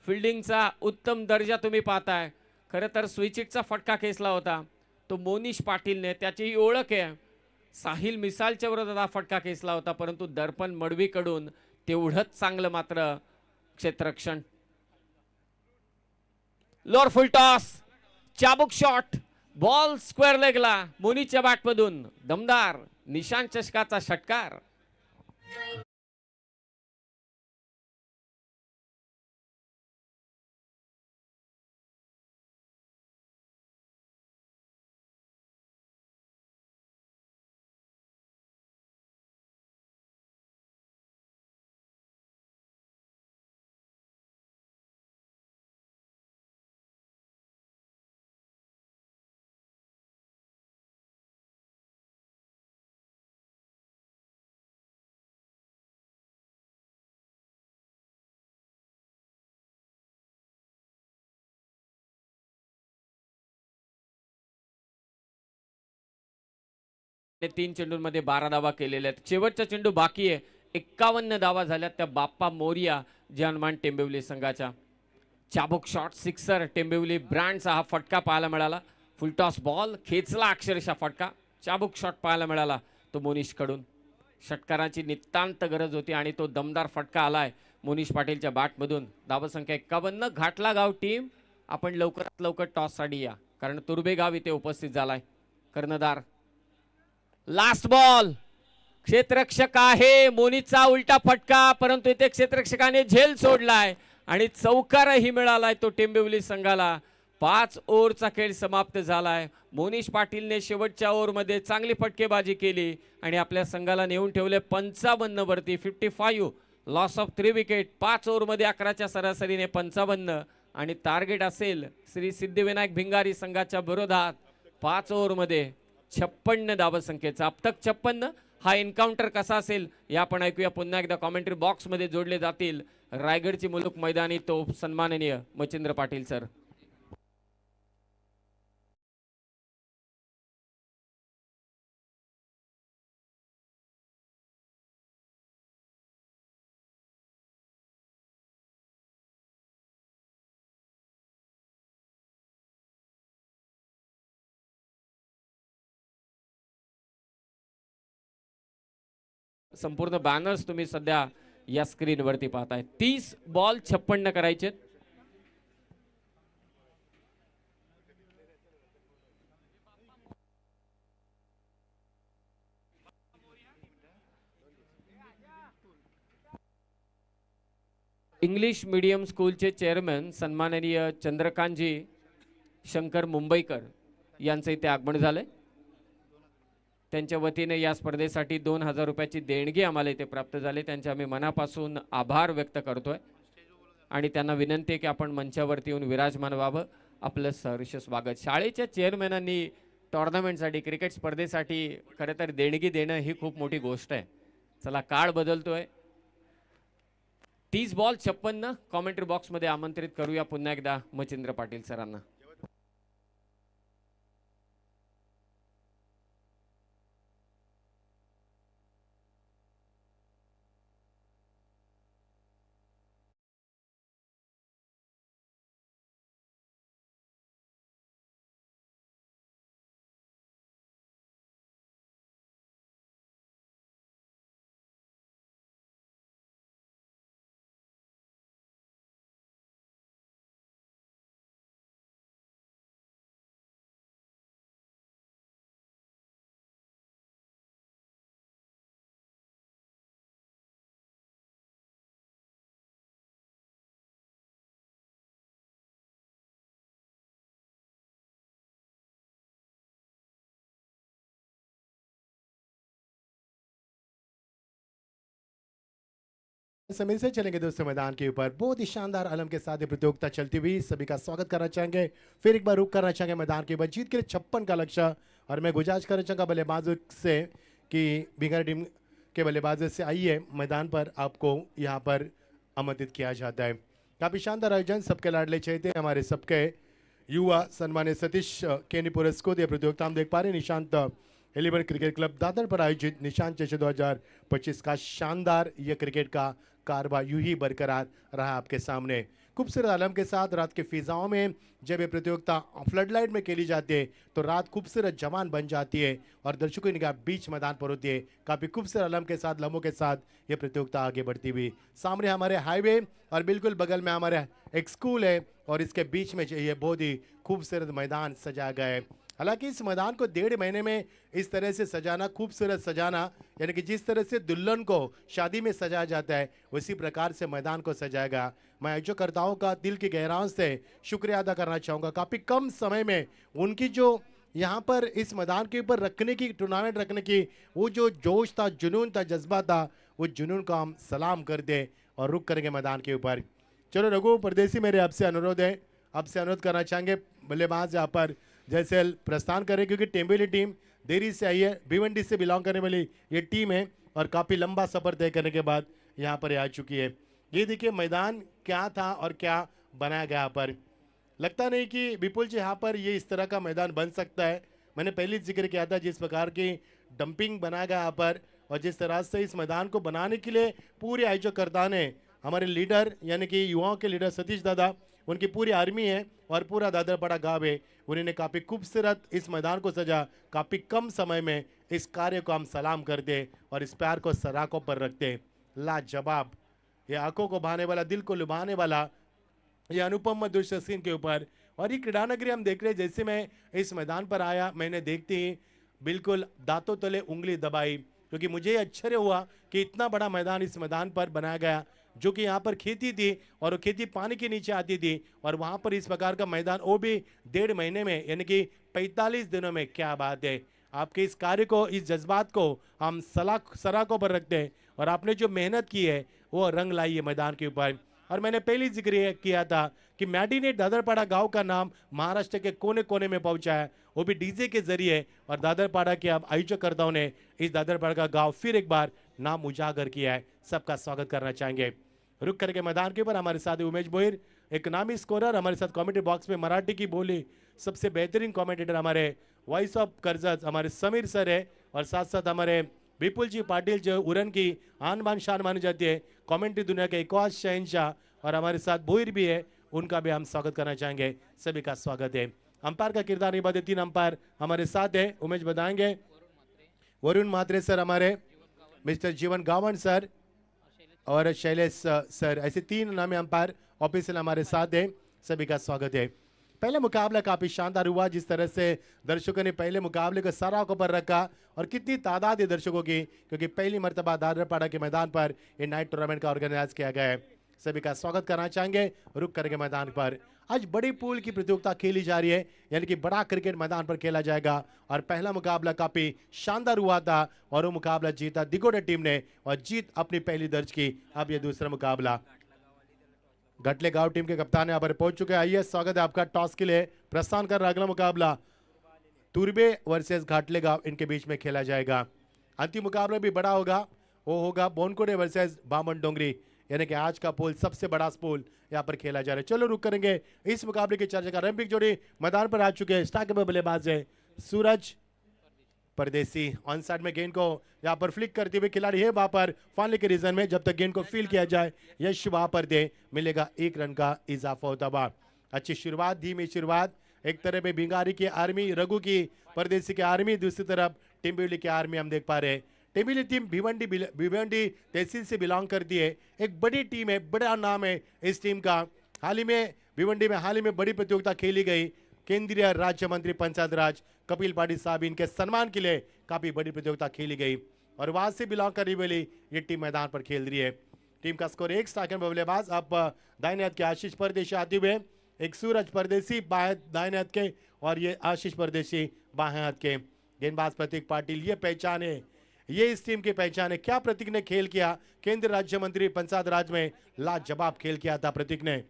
फिल्डिंगचा उत्तम दर्जा तुम्ही पाहताय. खरं तर स्विचिटचा फटका खेचला होता तो मोनिश पाटीलने, त्याची ही ओळख आहे. साहिल मिसालच्या विरोधात हा फटका खेचला होता, परंतु दर्पण मडवीकडून तेवढंच चांगलं मात्र क्षेत्ररक्षण. लोअर फुल टॉस, चाबुक शॉट, बॉल स्क्वेअर लेगला. मोनीच्या बॅटमधून दमदार निशांत चषकाचा षटकार. 3 चेंडूंमध्ये 12 धावा केलेल्या आहेत. शेवटचा चेंडू बाकी आहे. 51 धावा झाल्यात त्या बाप्पा मोरिया जानमान टेंबिवली संघाच्या. चाबुक शॉट सिक्सर टेंबिवली ब्रँडचा हा फटका पाहायला मिळाला. फुलटॉस बॉल खेचला अक्षरशः फटका. चाबुक शॉट पाहायला मिळाला तो मोनिश कडून. षटकाराची नितांत गरज होती आणि तो दमदार फटका आलाय मोनिश पाटीलच्या बॅटमधून. धावसंख्या 51. घाटला गाव टीम आपण लवकरात लवकर टॉससाठी या, कारण तुर्बे गाव इथे उपस्थित झालाय. कर्णधार लास्ट बॉल क्षेत्ररक्षक आहे. मोनीचा उलटा फटका, परंतु इथे क्षेत्ररक्षकाने झेल सोडलाय आणि चौकारही मिळालाय तो टेंबिवली संघाला. 5 ओव्हरचा खेळ समाप्त झालाय. मोनिश पाटीलने शेवटच्या ओव्हरमध्ये चांगली फटकेबाजी केली आणि आपल्या संघाला नेऊन ठेवले 55 वरती. 55 लॉस ऑफ 3 विकेट. 5 ओव्हरमध्ये 11च्या सरासरीने 55 आणि टार्गेट असेल श्री सिद्धिविनायक भिंगारी संघाच्या विरोधात 5 ओव्हरमध्ये 56 धावसंख्येचा. अब तक 56. हा एन्काउंटर कसा असेल या आपण ऐकूया. पुन्हा एकदा कॉमेंट्री बॉक्स मध्ये जोडले जातील रायगडची मुलुक मैदानी तो सन्माननीय मचिंद्र पाटील सर. संपूर्ण बॅनर्स तुम्ही सध्या या स्क्रीनवरती पाहताय. 30 बॉल 56 करायचे. इंग्लिश मीडियम स्कूलचे चेअरमन सन्माननीय चंद्रकांतजी शंकर मुंबईकर यांचे इथे आगमन झाले. त्यांच्या वतीने या स्पर्धेसाठी 2000 रुपयाची देणगी आम्हाला इथे प्राप्त झाली. त्यांचे आम्ही मनापासून आभार व्यक्त करतोय आणि त्यांना विनंती आहे की आपण मंचावरती येऊन विराजमान व्हावं. आपलं सहर्ष स्वागत. शाळेच्या चेअरमॅनांनी टुर्नामेंटसाठी क्रिकेट स्पर्धेसाठी खरं तर देणगी देणं ही खूप मोठी गोष्ट आहे. चला काळ बदलतोय. 30 बॉल 56. कॉमेंट्री बॉक्स मध्ये आमंत्रित करूया पुन्हा एकदा मचिंद्र पाटील सरांना. समय से चलेंगे दोस्तों मैदान के ऊपर. बहुत ही शानदार आलम के साथ ये प्रतियोगिता चलती हुई. सभी का स्वागत करना चाहेंगे. फिर एक बार रुक करना चाहेंगे मैदान के ऊपर. जीत के लिए 56 का लक्ष्य. और मैं गुजारिश करना चाहूँगा बल्लेबाजों से कि भिंगारी टीम के बल्लेबाजों से आइए मैदान पर, आपको यहाँ पर आमंत्रित किया जाता है. काफ़ी शानदार आयोजन. सबके लाडले चहेते हमारे सबके युवा सन्मान्य सतीश केनी पुरस्कृत ये प्रतियोगिता हम देख पा रहे हैं. निशांत 11 क्रिकेट क्लब दादर पर आयोजित निशांत चषक 2025 का शानदार यह क्रिकेट का कारवा यूं ही बरकरार रहा आपके सामने. खूबसूरत आलम के साथ रात के फिजाओं में जब ये प्रतियोगिता फ्लड लाइट में खेली जाती है तो रात खूबसूरत जवान बन जाती है और दर्शकों की निगाह बीच मैदान पर होती है. काफ़ी खूबसूरत आलम के साथ लम्हों के साथ ये प्रतियोगिता आगे बढ़ती हुई. सामने हमारे हाईवे और बिल्कुल बगल में हमारे एक स्कूल है और इसके बीच में ये बहुत ही खूबसूरत मैदान सजाया गया है. हालांकि इस मैदान को 1.5 महीने में इस तरह से सजाना, खूबसूरत सजाना, यानी कि जिस तरह से दुल्हन को शादी में सजाया जाता है उसी प्रकार से मैदान को सजाएगा. मैं आयोजकर्ताओं का दिल की गहराइयों से शुक्रिया अदा करना चाहूँगा. काफ़ी कम समय में उनकी जो यहाँ पर इस मैदान के ऊपर रखने की, टूर्नामेंट रखने की वो जो जोश था, जुनून था, जज्बा था, वो जुनून को हम सलाम कर दें और रुक करेंगे मैदान के ऊपर. चलो रघु परदेसी, मेरे आपसे अनुरोध है, आपसे अनुरोध करना चाहेंगे बल्लेबाज यहाँ पर जैसे प्रस्थान करें, क्योंकि टेंबिवली टीम देरी से आई है. भिवंडी से बिलोंग करने वाली ये टीम है और काफ़ी लंबा सफ़र तय करने के बाद यहाँ पर आ चुकी है. ये देखिए मैदान क्या था और क्या बनाया गया. यहाँ पर लगता नहीं कि विपुल जी यहाँ पर ये इस तरह का मैदान बन सकता है. मैंने पहले जिक्र किया था जिस प्रकार की डंपिंग बनाया गया यहाँ पर, और जिस तरह से इस मैदान को बनाने के लिए पूरे आयोजकर्ता ने, हमारे लीडर यानी कि युवाओं के लीडर सतीश दादा, उनकी पूरी आर्मी है और पूरा दादरपाड़ा गांव है, उन्होंने काफ़ी खूबसूरत इस मैदान को सजा, काफ़ी कम समय में इस कार्य को हम सलाम करते और इस प्यार को सराखों पर रखते। लाजवाब, ये आंखों को भाने वाला, दिल को लुभाने वाला, ये अनुपम दृश्य स्क्रीन के ऊपर। और ये क्रीड़ा नगरी हम देख रहे हैं, जैसे मैं इस मैदान पर आया मैंने देखते ही बिल्कुल दांतों तले उंगली दबाई, क्योंकि मुझे आश्चर्य हुआ कि इतना बड़ा मैदान इस मैदान पर बनाया गया, जो कि यहाँ पर खेती थी और वो खेती पानी के नीचे आती थी, और वहाँ पर इस प्रकार का मैदान वो भी 1.5 महीने में, यानी कि 45 दिनों में। क्या बात है, आपके इस कार्य को, इस जज्बात को हम सराखों पर रखते हैं, और आपने जो मेहनत की है वो रंग लाई है मैदान के ऊपर। और मैंने पहले जिक्र किया था कि मैडी ने दादरपाड़ा गांव का नाम महाराष्ट्र के कोने कोने में पहुंचाया, वो भी डीजे के जरिए, और दादरपाड़ा के अब आयोजकर्ताओं ने इस दादरपाड़ा का गांव फिर एक बार नाम उजागर किया है। सबका स्वागत करना चाहेंगे। रुक करके मैदान के ऊपर हमारे साथ उमेश बोहिर, एक नामी स्कोरर, हमारे साथ कमेंट्री बॉक्स में मराठी की बोली सबसे बेहतरीन कमेंटेटर हमारे वॉइस ऑफ कर्जत हमारे समीर सर है, और साथ साथ हमारे विपुल जी पाटिल जो उरन की आन बान शान मानी जाती है, कमेंट्री दुनिया के एक और शहंशाह, और हमारे साथ बोहिर भी है, उनका भी हम स्वागत करना चाहेंगे। सभी का स्वागत है। अंपायर का किरदार निभाते 3 अंपायर हमारे साथ है, उमेश बताएंगे। वरुण मात्रे सर हमारे, मिस्टर जीवन गावन सर और शैलेश सर, ऐसे 3 नामी अंपायर ऑफिशियल हमारे साथ है। सभी का स्वागत है। पहले मुकाबला काफी शानदार हुआ, जिस तरह से दर्शकों ने पहले मुकाबले को सराखों पर रखा, और कितनी तादाद है दर्शकों की, क्योंकि पहली मर्तबा दादरपाड़ा के मैदान पर ये नाइट टूर्नामेंट का ऑर्गेनाइज किया गया है। सभी का स्वागत करना चाहेंगे। रुक करके मैदान पर आज बड़ी पूल की प्रतियोगिता खेली जा रही है, यानी कि बड़ा क्रिकेट मैदान पर खेला जाएगा, और पहला मुकाबला काफी शानदार हुआ था और वो मुकाबला जीता दिगोड़े टीम ने, और जीत अपनी पहली दर्ज की। अब ये दूसरा मुकाबला घटले गांव टीम के कप्तान यहाँ पर पहुंच चुके हैं। आइए, स्वागत है आपका। टॉस के लिए प्रस्थान कर रहा अगला मुकाबला तुरबे वर्सेस घाटले गांव, इनके बीच में खेला जाएगा। अंतिम मुकाबला भी बड़ा होगा, वो होगा बोनकोड़े वर्सेस बामन डोंगरी, यानी कि आज का पोल सबसे बड़ा पोल यहाँ पर खेला जा रहा है। चलो रुक करेंगे इस मुकाबले की चर्चा का। रैंपिक जोड़ी मैदान पर आ चुके हैं। स्टार्ट में बल्लेबाज है सूरज परदेसी, ऑन साइड में गेंद को यहाँ पर फ्लिक करते हुए खिलाड़ी है वहां पर फालने के रीजन में, जब तक गेंद को फील किया जाए यश वहां पर दे, मिलेगा 1 रन का इजाफा होता हुआ। अच्छी शुरुआत, धीमी शुरुआत। एक तरफ में भिंगारी की आर्मी, रघु की परदेसी की आर्मी, दूसरी तरफ टिम्बिवली की आर्मी हम देख पा रहे हैं। टिम्बिवली टीम भिवंडी तहसील से बिलोंग करती है, एक बड़ी टीम है, बड़ा नाम है इस टीम का। हाल ही में भिवंडी में हाल ही में बड़ी प्रतियोगिता खेली गई, केंद्रीय राज्य मंत्री पंचायत राज कपिल पाटिल साहब, इनके सम्मान के लिए काफी बड़ी प्रतियोगिता खेली गई, और वहां से बिलोंग करने वाली ये टीम मैदान पर खेल रही है। टीम का स्कोर 1 स्ट्राइकर बल्लेबाज अब दाहिने हाथ के आशीष परदेशी आते हुए, एक सूरज परदेसी दाहिने हाथ के, और ये आशीष परदेशी बाएं हाथ के। गेंदबाज प्रतीक पाटिल, ये पहचान है, ये इस टीम की पहचान है। क्या प्रतीक ने खेल किया, केंद्रीय राज्य मंत्री पंचायत राज में लाजवाब खेल किया था प्रतीक ने।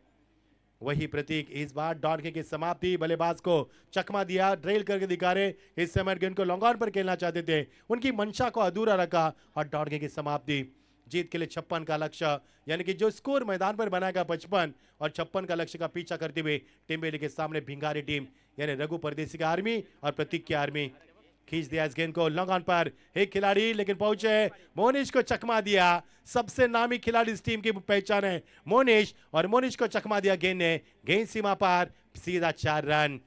वही प्रतीक इस बार डॉट की समाप्ति, बल्लेबाज को चकमा दिया, ड्रिल करके दिखा रहे, इस समय गेंद को लॉन्ग ऑन पर खेलना चाहते थे, उनकी मंशा को अधूरा रखा, और डॉट की समाप्ति। जीत के लिए 56 का लक्ष्य, यानी कि जो स्कोर मैदान पर बनाएगा 55 और 56 का लक्ष्य का पीछा करते हुए टिम्बेली के सामने भिंगारी टीम, यानी रघु परदेसी की आर्मी और प्रतीक की आर्मी। खींच दिया इस गेंद को लॉन्ग ऑन पर, एक खिलाड़ी लेकिन पहुंचे, मोनिश को चकमा दिया। सबसे नामी खिलाड़ी इस टीम की पहचान है मोनिश, और मोनिश को चकमा दिया गेंद ने, गेंद सीमा पार, सीधा 4 रन।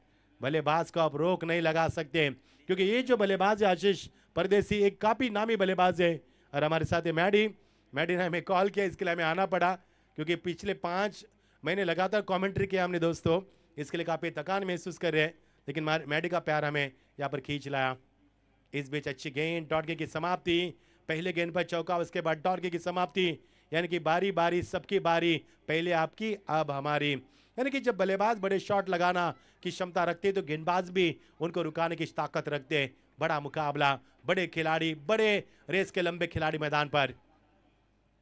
बल्लेबाज को अब रोक नहीं लगा सकते, क्योंकि ये जो बल्लेबाज है आशीष परदेसी, एक काफी नामी बल्लेबाज है। और हमारे साथ है मैडी ने हमें कॉल किया, इसके लिए हमें आना पड़ा, क्योंकि पिछले 5 महीने लगातार कॉमेंट्री किया हमने दोस्तों, इसके लिए काफी थकान महसूस कर रहे हैं, लेकिन मैडी का प्यार हमें यहाँ पर खींच लाया। इस बीच अच्छी गेंद, डॉट की समाप्ति, पहले गेंद पर चौका, उसके बाद डॉट की समाप्ति, यानी कि बारी बारी सबकी बारी, पहले आपकी अब हमारी। यानी कि जब बल्लेबाज बड़े शॉट लगाना की क्षमता रखते तो गेंदबाज भी उनको रुकाने की ताकत रखते। बड़ा मुकाबला, बड़े खिलाड़ी, बड़े रेस के लंबे खिलाड़ी मैदान पर।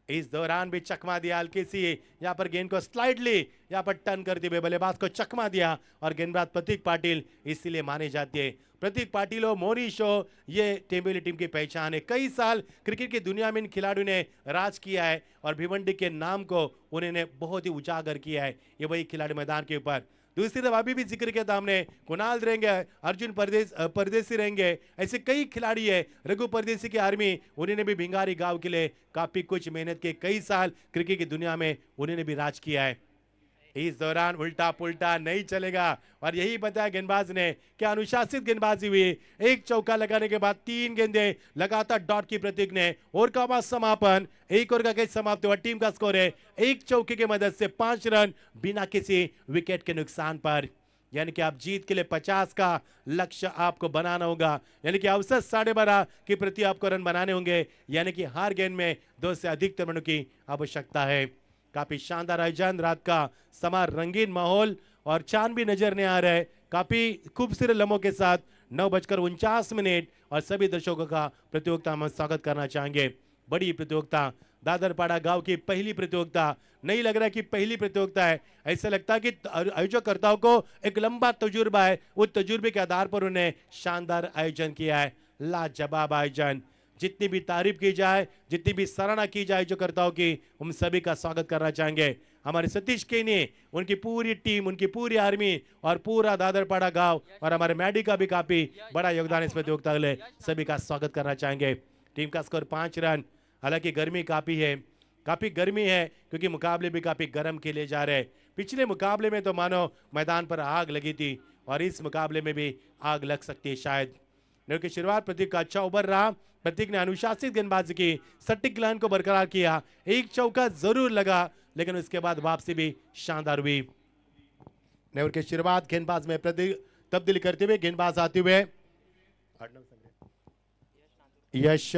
इस दौरान भी चकमा दिया हल्की सी, यहाँ पर गेंद को स्लाइडली यहाँ पर टर्न करते हुए बल्लेबाज को चकमा दिया, और गेंदबाज प्रतीक पाटिल इसीलिए माने जाते हैं। प्रतीक पाटिल हो, मोनिश हो, ये टिम्बिवली टीम की पहचान है। कई साल क्रिकेट की दुनिया में इन खिलाड़ियों ने राज किया है, और भिवंडी के नाम को उन्होंने बहुत ही उजागर किया है। ये वही खिलाड़ी मैदान के ऊपर दूसरी तरफ अभी भी जिक्र किया था हमने, कुणाल रहेंगे, अर्जुन परदेसी रहेंगे, ऐसे कई खिलाड़ी है। रघु परदेसी की आर्मी, उन्होंने भी भिंगारी गांव के लिए काफी कुछ मेहनत के, कई साल क्रिकेट की दुनिया में उन्होंने भी राज किया है। इस दौरान उल्टा पुल्टा नहीं चलेगा और यही बताया गेंदबाज ने कि अनुशासित गेंदबाजी हुई। एक चौका लगाने के बाद 3 गेंदे लगातार डॉट की प्रतीक ने, ओवर का बाद समापन, एक ओवर का कैच समाप्त हुआ। टीम का स्कोर है एक चौके की मदद से 5 रन बिना किसी विकेट के नुकसान पर। यानी कि आप जीत के लिए 50 का लक्ष्य आपको बनाना होगा, यानी कि औसत 12.5 की प्रति आपको रन बनाने होंगे, यानी कि हर गेंद में 2 से अधिक रनों की आवश्यकता है। काफी शानदार आयोजन, रात का समा, रंगीन माहौल और चांद भी नजर नहीं आ रहा है। काफी खूबसूरत लम्हों के साथ 9:49 और सभी दर्शकों का प्रतियोगिता में स्वागत करना चाहेंगे। बड़ी प्रतियोगिता, दादरपाड़ा गांव की पहली प्रतियोगिता, नहीं लग रहा है कि पहली प्रतियोगिता है, ऐसा लगता है कि आयोजककर्ताओं को एक लंबा तजुर्बा है, उस तजुर्बे के आधार पर उन्हें शानदार आयोजन किया है। लाजवाब आयोजन, जितनी भी तारीफ की जाए, जितनी भी सराहना की जाए आयोजककर्ताओं की, हम सभी का स्वागत करना चाहेंगे। हमारे सतीश केनी, उनकी पूरी टीम, उनकी पूरी आर्मी और पूरा दादरपाड़ा गांव और हमारे मैडी का भी काफी बड़ा योगदान इस प्रतियोगिता के लिए, सभी का स्वागत करना चाहेंगे। टीम का स्कोर 5 रन। हालांकि गर्मी काफी है, काफी गर्मी है क्योंकि मुकाबले भी काफी गर्म खेले जा रहे हैं। पिछले मुकाबले में तो मानो मैदान पर आग लगी थी और इस मुकाबले में भी आग लग सकती है शायद। की शुरुआत प्रतीक का अच्छा ओवर रहा। प्रतीक ने अनुशासित गेंदबाजी की, सटीक लाइन को बरकरार किया, एक चौका जरूर लगा लेकिन उसके बाद वापसी भी शानदार हुई। नेवर की शुरुआत गेंदबाज में तब्दीली करते हुए गेंदबाज आते हुए यश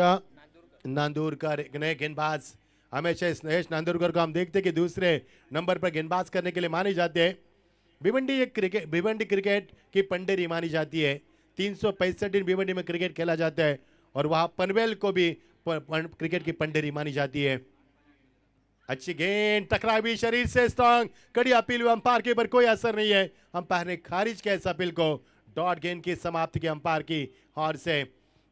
नांदूरकर, एक नए गेंदबाज। हमेशा यश नांदूरकर को हम देखते कि दूसरे नंबर पर गेंदबाज करने के लिए माने जाते हैं। भिवंडी क्रिकेट की पंडेरी मानी जाती है। 365 दिन भिवंडी में क्रिकेट खेला जाता है और वहां पनवेल को भी क्रिकेट की पंडेरी मानी जाती है। अच्छी गेंद, टकराई भी शरीर से, स्ट्रांग, कड़ी अपील हुई, अंपायर के ऊपर कोई असर नहीं है। अंपायर ने खारिज किया इस अपील को। डॉट गेंद की समाप्ति की अंपायर की हार से,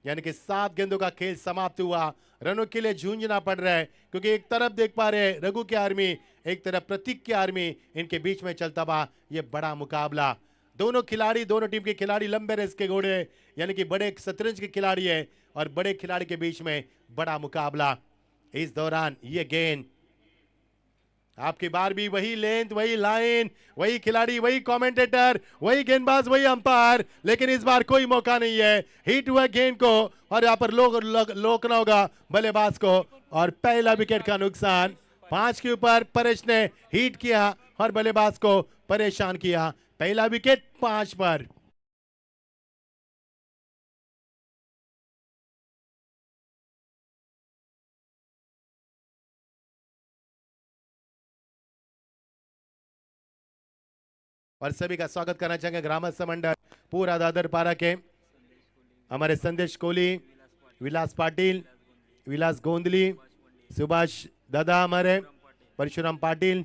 यानी कि 7 गेंदों का खेल समाप्त हुआ। रनों के लिए जूझना पड़ रहा है क्योंकि एक तरफ देख पा रहे हैं रघु की आर्मी, एक तरफ प्रतीक की आर्मी, इनके बीच में चलता हुआ ये बड़ा मुकाबला। दोनों खिलाड़ी, दोनों टीम के खिलाड़ी लंबे रेस के घोड़े, यानी कि बड़े शतरंज के खिलाड़ी है और बड़े खिलाड़ी के बीच में बड़ा मुकाबला। इस दौरान ये गेंद, आपकी बार भी वही लेंथ, वही लाइन, वही खिलाड़ी, वही कमेंटेटर, वही गेंदबाज, वही अंपायर, लेकिन इस बार कोई मौका नहीं है। हिट हुआ गेंद को और यहाँ पर रोकना होगा बल्लेबाज को और पहला विकेट का नुकसान। 5 के ऊपर परेश ने हिट किया और बल्लेबाज को परेशान किया। पहला विकेट 5 पर। और सभी का स्वागत करना चाहेंगे ग्रामस्थ मंडल पूरा दादरपाड़ा के, हमारे संदेश कोहली, विलास पाटिल, विलास गोंदली, सुभाष दादा, हमारे परशुराम पाटिल,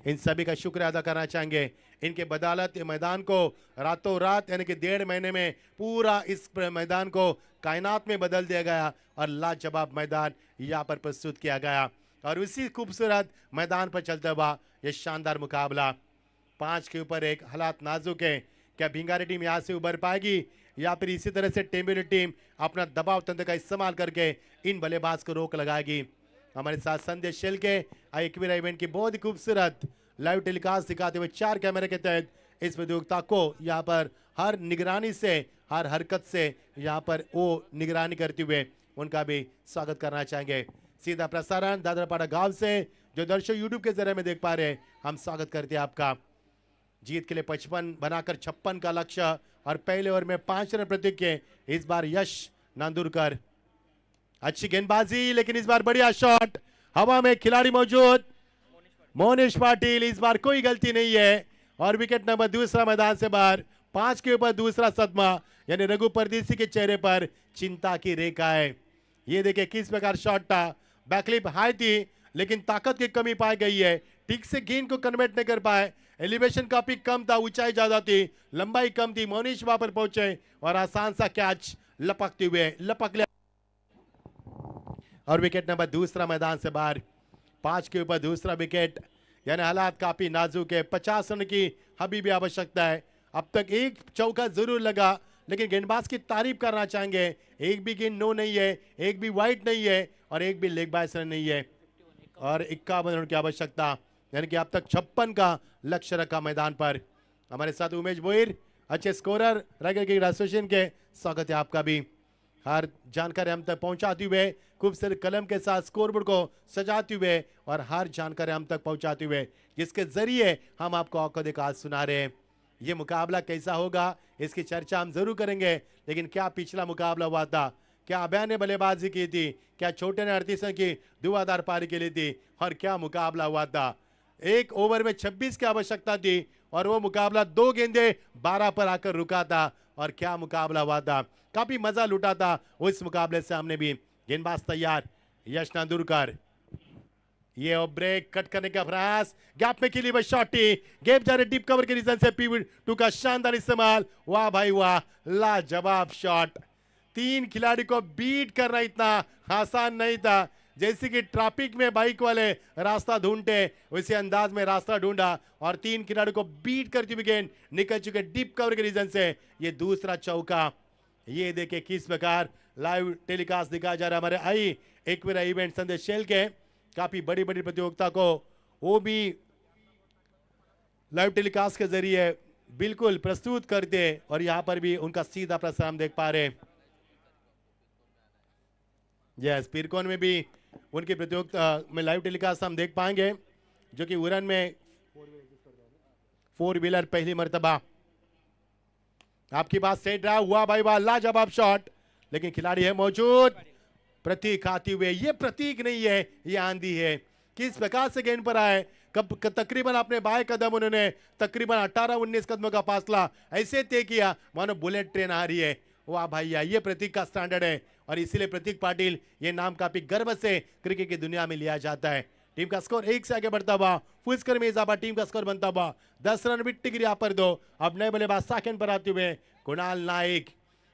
इन सभी का शुक्रिया अदा करना चाहेंगे। इनके बदौलत मैदान को रातों रात, यानी कि 1.5 महीने में पूरा इस मैदान को कायनात में बदल दिया गया और लाजवाब मैदान यहाँ पर प्रस्तुत किया गया। और उसी खूबसूरत मैदान पर चलता हुआ ये शानदार मुकाबला। 5 के ऊपर 1, हालात नाजुक है। क्या भिंगारी टीम यहाँ से उभर पाएगी या फिर इसी तरह से टेम्बुलर टीम अपना दबाव तंत्र का इस्तेमाल करके इन बल्लेबाज को रोक लगाएगी। हमारे साथ संदेश शेल के आईक्वीरा इवेंट की बहुत ही खूबसूरत लाइव टेलीकास्ट दिखाते हुए 4 कैमरे के तहत इस प्रतियोगिता को यहाँ पर हर निगरानी से, हर हरकत से यहाँ पर वो निगरानी करते हुए उनका भी स्वागत करना चाहेंगे। सीधा प्रसारण दादरपाड़ा गांव से जो दर्शक यूट्यूब के जरिए में देख पा रहे हैं, हम स्वागत करते हैं आपका। जीत के लिए 55 बनाकर 56 का लक्ष्य और पहले ओवर में 5 रन प्रतीक के इस बार यश नांदूरकर। अच्छी गेंदबाजी, लेकिन इस बार बढ़िया शॉट, हवा में खिलाड़ी मौजूद, मोनिश पाटिल, इस बार कोई गलती नहीं है और विकेट नंबर दूसरा मैदान से बाहर। 5 के ऊपर दूसरा सदमा, यानी रघु परदेसी के चेहरे पर चिंता की रेखा है। ये देखिए किस प्रकार शॉट था, बैकलिप हाई थी लेकिन ताकत की कमी पाई गई है। ठीक से गेंद को कन्वर्ट नहीं कर पाए, एलिवेशन काफी कम था, ऊंचाई ज्यादा थी, लंबाई कम थी। मोनिश वहां पर पहुंचे और आसान सा कैच लपकते हुए लपक लिया और विकेट नंबर दूसरा मैदान से बाहर। 5 के ऊपर दूसरा विकेट, यानी हालात काफी नाजुक है। 50 रन की अभी भी आवश्यकता है। अब तक एक चौका जरूर लगा, लेकिन गेंदबाज की तारीफ करना चाहेंगे, एक भी गेंद नो नहीं है, एक भी वाइड नहीं है और एक भी लेग बाय रन नहीं है और 51 रन की आवश्यकता, यानी कि अब तक 56 का लक्ष्य रखा मैदान पर। हमारे साथ उमेश बोहिर, अच्छे स्कोरर रैगर क्रिकेट एसोसिएशन के, स्वागत है आपका भी। हर जानकारी हम तक पहुंचाते हुए, खूबसूरत कलम के साथ स्कोरबोर्ड को सजाते हुए और हर जानकारी हम तक पहुंचाते हुए, जिसके जरिए हम आपको औक़ दिखात सुना रहे हैं। ये मुकाबला कैसा होगा इसकी चर्चा हम जरूर करेंगे, लेकिन क्या पिछला मुकाबला हुआ था, क्या अभय ने बल्लेबाजी की थी, क्या छोटे ने 38 रन की धुआंधार पारी के लिए थी और क्या मुकाबला हुआ था। एक ओवर में 26 की आवश्यकता थी और वो मुकाबला 2 गेंदे 12 पर आकर रुका था और क्या मुकाबला हुआ था। काफी मजा लुटा था उस मुकाबले से हमने भी। गेंदबाज तैयार, यश नांदुरकर, ये ब्रेक कट करने का प्रयास, गैप में खेली बस शॉटी, गैप जा रहे डीप कवर के रीजन से पी2 का शानदार इस्तेमाल। वाह भाई वाह, लाजवाब शॉट। 3 खिलाड़ी को बीट करना इतना आसान नहीं था। जैसे कि ट्रैफिक में बाइक वाले रास्ता ढूंढते, उसी अंदाज में रास्ता ढूंढा और 3 खिलाड़ी को बीट करती हुई गेंद निकल चुके डीप कवर के रीजन से। ये दूसरा चौका, ये देखिए किस प्रकार लाइव टेलीकास्ट दिखाया जा रहा है हमारे आई एक्वेरा इवेंट संदेश शेल के। काफी बड़ी बड़ी प्रतियोगिता को वो भी लाइव टेलीकास्ट के जरिए बिल्कुल प्रस्तुत करते और यहां पर भी उनका सीधा प्रसारण हम देख पा रहे हैं। यस, पीरकोन में भी उनकी प्रतियोगिता में लाइव टेलीकास्ट हम देख पाएंगे, जो कि उरन में 4 व्हीलर पहली मर्तबा। आपकी बात सेट रहा हुआ भाई वाह, लाजवाब शॉट, लेकिन खिलाड़ी है मौजूद। प्रतीक आते हुए, ये प्रतीक नहीं है, ये आंधी है। किस प्रकार से गेंद पर आए, कब तकरीबन अपने बाएं कदम उन्होंने तकरीबन 18-19 कदमों का फासला ऐसे तय किया मानो बुलेट ट्रेन आ रही है। वाह भैया, ये प्रतीक का स्टैंडर्ड है और इसीलिए प्रतीक पाटिल ये नाम काफी गर्व से क्रिकेट की दुनिया में लिया जाता है। टीम का स्कोर 1 से आगे बढ़ता हुआ, फुल स्कोर में इजाफा टीम का स्कोर बनता हुआ 10 रन विकेट गिरी यहाँ पर 2। अब नए बल्लेबाज सेकंड पर आते हुए कुणाल नाइक,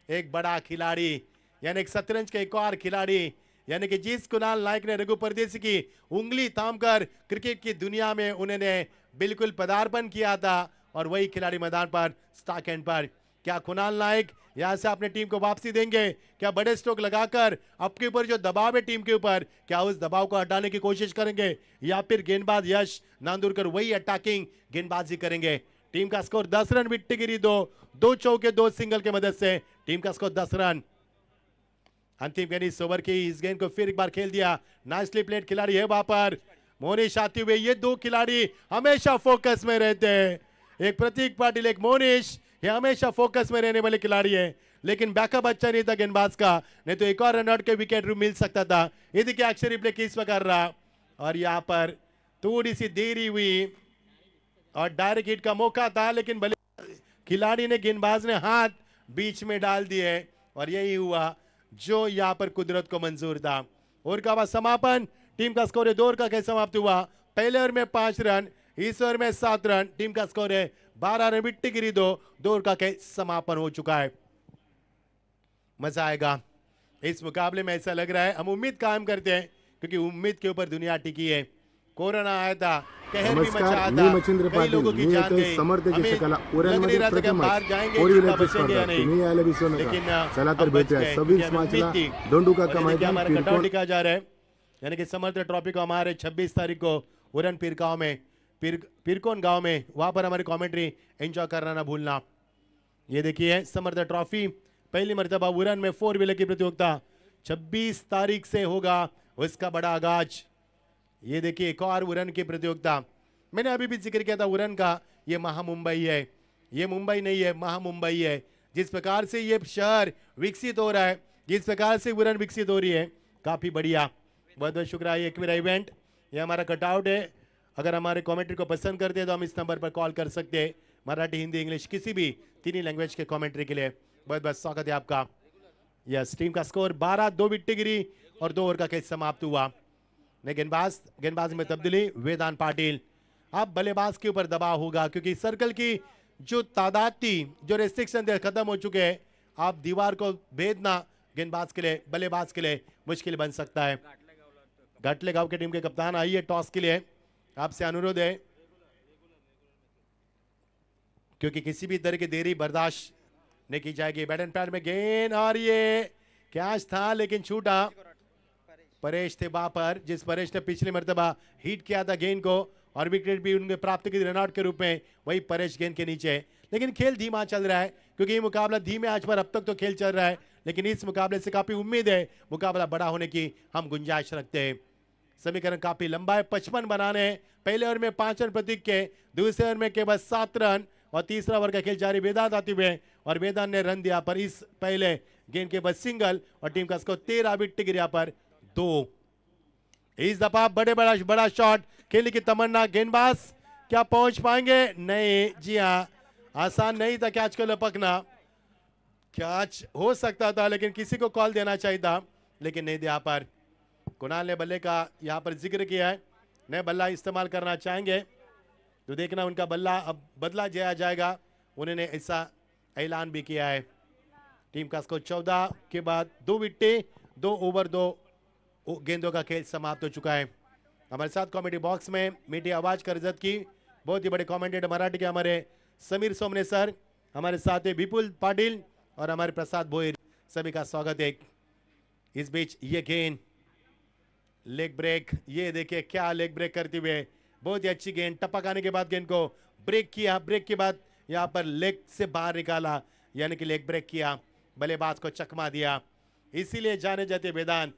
एक बड़ा खिलाड़ी, यानी एक शतरंज के एक और खिलाड़ी, यानी कि जिस कुणाल नाइक ने रघु परदेसी की उंगली थामकर क्रिकेट की दुनिया में उन्होंने बिल्कुल पदार्पण किया था और वही खिलाड़ी मैदान पर स्टाक एंड पर। क्या कुणाल नाइक यहां से अपने टीम को वापसी देंगे? क्या बड़े स्ट्रोक लगाकर आपके ऊपर जो दबाव है टीम के ऊपर, क्या उस दबाव को हटाने की कोशिश करेंगे या फिर गेंदबाज यश नांदुरकर वही अटैकिंग गेंदबाजी करेंगे? टीम का स्कोर 10 रन, विकेट गिरी 2 चौके 2 सिंगल की मदद से टीम का स्कोर 10 रन। अंतिम गेंद इस ओवर की, इस गेंद को फिर एक बार खेल दिया, नाइसली प्लेड खिलाड़ी है वहां पर मोनिश आते हुए। ये 2 खिलाड़ी हमेशा फोकस में रहते हैं, एक प्रतीक पाटिल, एक मोनिश, ये हमेशा फोकस में रहने वाले खिलाड़ी है, लेकिन बैकअप अच्छा नहीं था गेंदबाज का, नहीं तो एक और रनआउट के विकेट मिल सकता था। ये देखिए अक्षर रिप्ले किस प्रकार रहा और यहाँ पर थोड़ी सी देरी हुई और डायरेक्ट हिट का मौका था, लेकिन खिलाड़ी ने, गेंदबाज ने हाथ बीच में डाल दिए और यही हुआ जो यहाँ पर कुदरत को मंजूर था। ओवर का बाद समापन, टीम का स्कोर है 2 ओवर का कैसे समाप्त हुआ। पहले ओवर में 5 रन, इस ओवर में 7 रन, टीम का स्कोर है 12 रन, विकेट गिरी 2 ओवर का समापन हो चुका है। मजा आएगा इस मुकाबले में, ऐसा लग रहा है। हम उम्मीद कायम करते हैं क्योंकि उम्मीद के ऊपर दुनिया टिकी है। कोरोना आया था, कहर भी मचा था, कई लोगों की जान गई, हमें लग नहीं रहा था कि हम बाहर जाएंगे, जिंदा बचेंगे या नहीं, लेकिन बच गए। हमारा कटआउट लिखा जा रहा है, यानी कि समर्थ ट्रॉफी को हमारे 26 तारीख को उरन पीरगांव में, पीरकोन गांव में, वहां पर हमारी कमेंट्री एंजॉय करना ना भूलना। ये देखिए समर्थ ट्रॉफी पहली मर्तबा उरन में 4 व्हीलर की प्रतियोगिता 26 तारीख से होगा उसका बड़ा आगाज। ये देखिए एक और उरन की प्रतियोगिता, मैंने अभी भी जिक्र किया था उरन का, ये महामुंबई है, ये मुंबई नहीं है, महामुंबई है। जिस प्रकार से ये शहर विकसित हो रहा है, जिस प्रकार से उरन विकसित हो रही है, काफी बढ़िया। बहुत बहुत शुक्रिया एक्वेरा इवेंट, ये हमारा कटआउट है। अगर हमारे कमेंट्री को पसंद करते हैं तो हम इस नंबर पर कॉल कर सकते हैं, मराठी, हिंदी, इंग्लिश, किसी भी 3 लैंग्वेज के कमेंट्री के लिए। बहुत बहुत स्वागत है आपका। यस, टीम का स्कोर 12, 2 विकेट गिरी और 2 ओवर का कैच समाप्त हुआ। गेंदबाज में तब्दीली, वेदांत पाटिल। अब बल्लेबाज के ऊपर दबाव होगा क्योंकि सर्कल की जो तादाद थी, जो रेस्ट्रिक्शन थे, खत्म हो चुके हैं। आप दीवार को भेदना गेंदबाज के लिए, बल्लेबाज के लिए मुश्किल बन सकता है। घाटले गांव की टीम के कप्तान आई है टॉस के लिए, आपसे अनुरोध है, क्योंकि किसी भी तरह की देरी बर्दाश्त नहीं की जाएगी। बैट एंड पैड में गेंद और ये कैच था लेकिन छूटा। परेश थे वहां पर, जिस परेश ने पिछली मर्तबा हिट किया था गेंद को और विकेट भी उनके प्राप्त की रनआउट के रूप में, वही परेश गेंद के नीचे। लेकिन खेल धीमा चल रहा है क्योंकि ये मुकाबला धीमे आंच पर अब तक तो खेल चल रहा है, लेकिन इस मुकाबले से काफी उम्मीद है मुकाबला बड़ा होने की हम गुंजाइश रखते हैं। समीकरण काफी लंबा है, 55 बनाने हैं। पहले ओवर में 5 रन प्रतीक के, दूसरे ओवर में केवल 7 रन और तीसरा ओवर का खेल जारी। वेदांत आते हुए और वेदांत ने रन दिया पर इस पहले गेंद के बाद सिंगल और टीम का स्कोर 13 विकेट गिरा पर 2। इस दफा बड़ा शॉट खेलने की तमन्ना, गेंदबाज क्या पहुंच पाएंगे? नहीं, जी हाँ, आसान नहीं था कैच को लपकना। कैच हो सकता था लेकिन किसी को कॉल देना चाहिए था, लेकिन नहीं दिया। पर कुणाल ने बल्ले का यहाँ पर जिक्र किया है, नए बल्ला इस्तेमाल करना चाहेंगे तो देखना उनका बल्ला अब बदला जाया जाएगा। उन्होंने ऐसा ऐलान भी किया है। टीम का स्कोर 14 के बाद 2 विकेट, 2 ओवर 2 गेंदों का खेल समाप्त हो चुका है। हमारे साथ कॉमेडी बॉक्स में मीठी आवाज करजत की बहुत ही बड़े कमेंटेटर मराठी के हमारे समीर सोमने सर, हमारे साथ है विपुल पाटिल और हमारे प्रसाद भोईर, सभी का स्वागत है। इस बीच ये गेंद लेग ब्रेक, ये देखिए क्या लेग ब्रेक करते हुए, बहुत ही अच्छी गेंद। टपक आने के बाद गेंद को ब्रेक किया, ब्रेक के बाद यहाँ पर लेग से बाहर निकाला, यानी कि लेग ब्रेक किया, बल्लेबाज को चकमा दिया। इसीलिए जाने जाते वेदांत,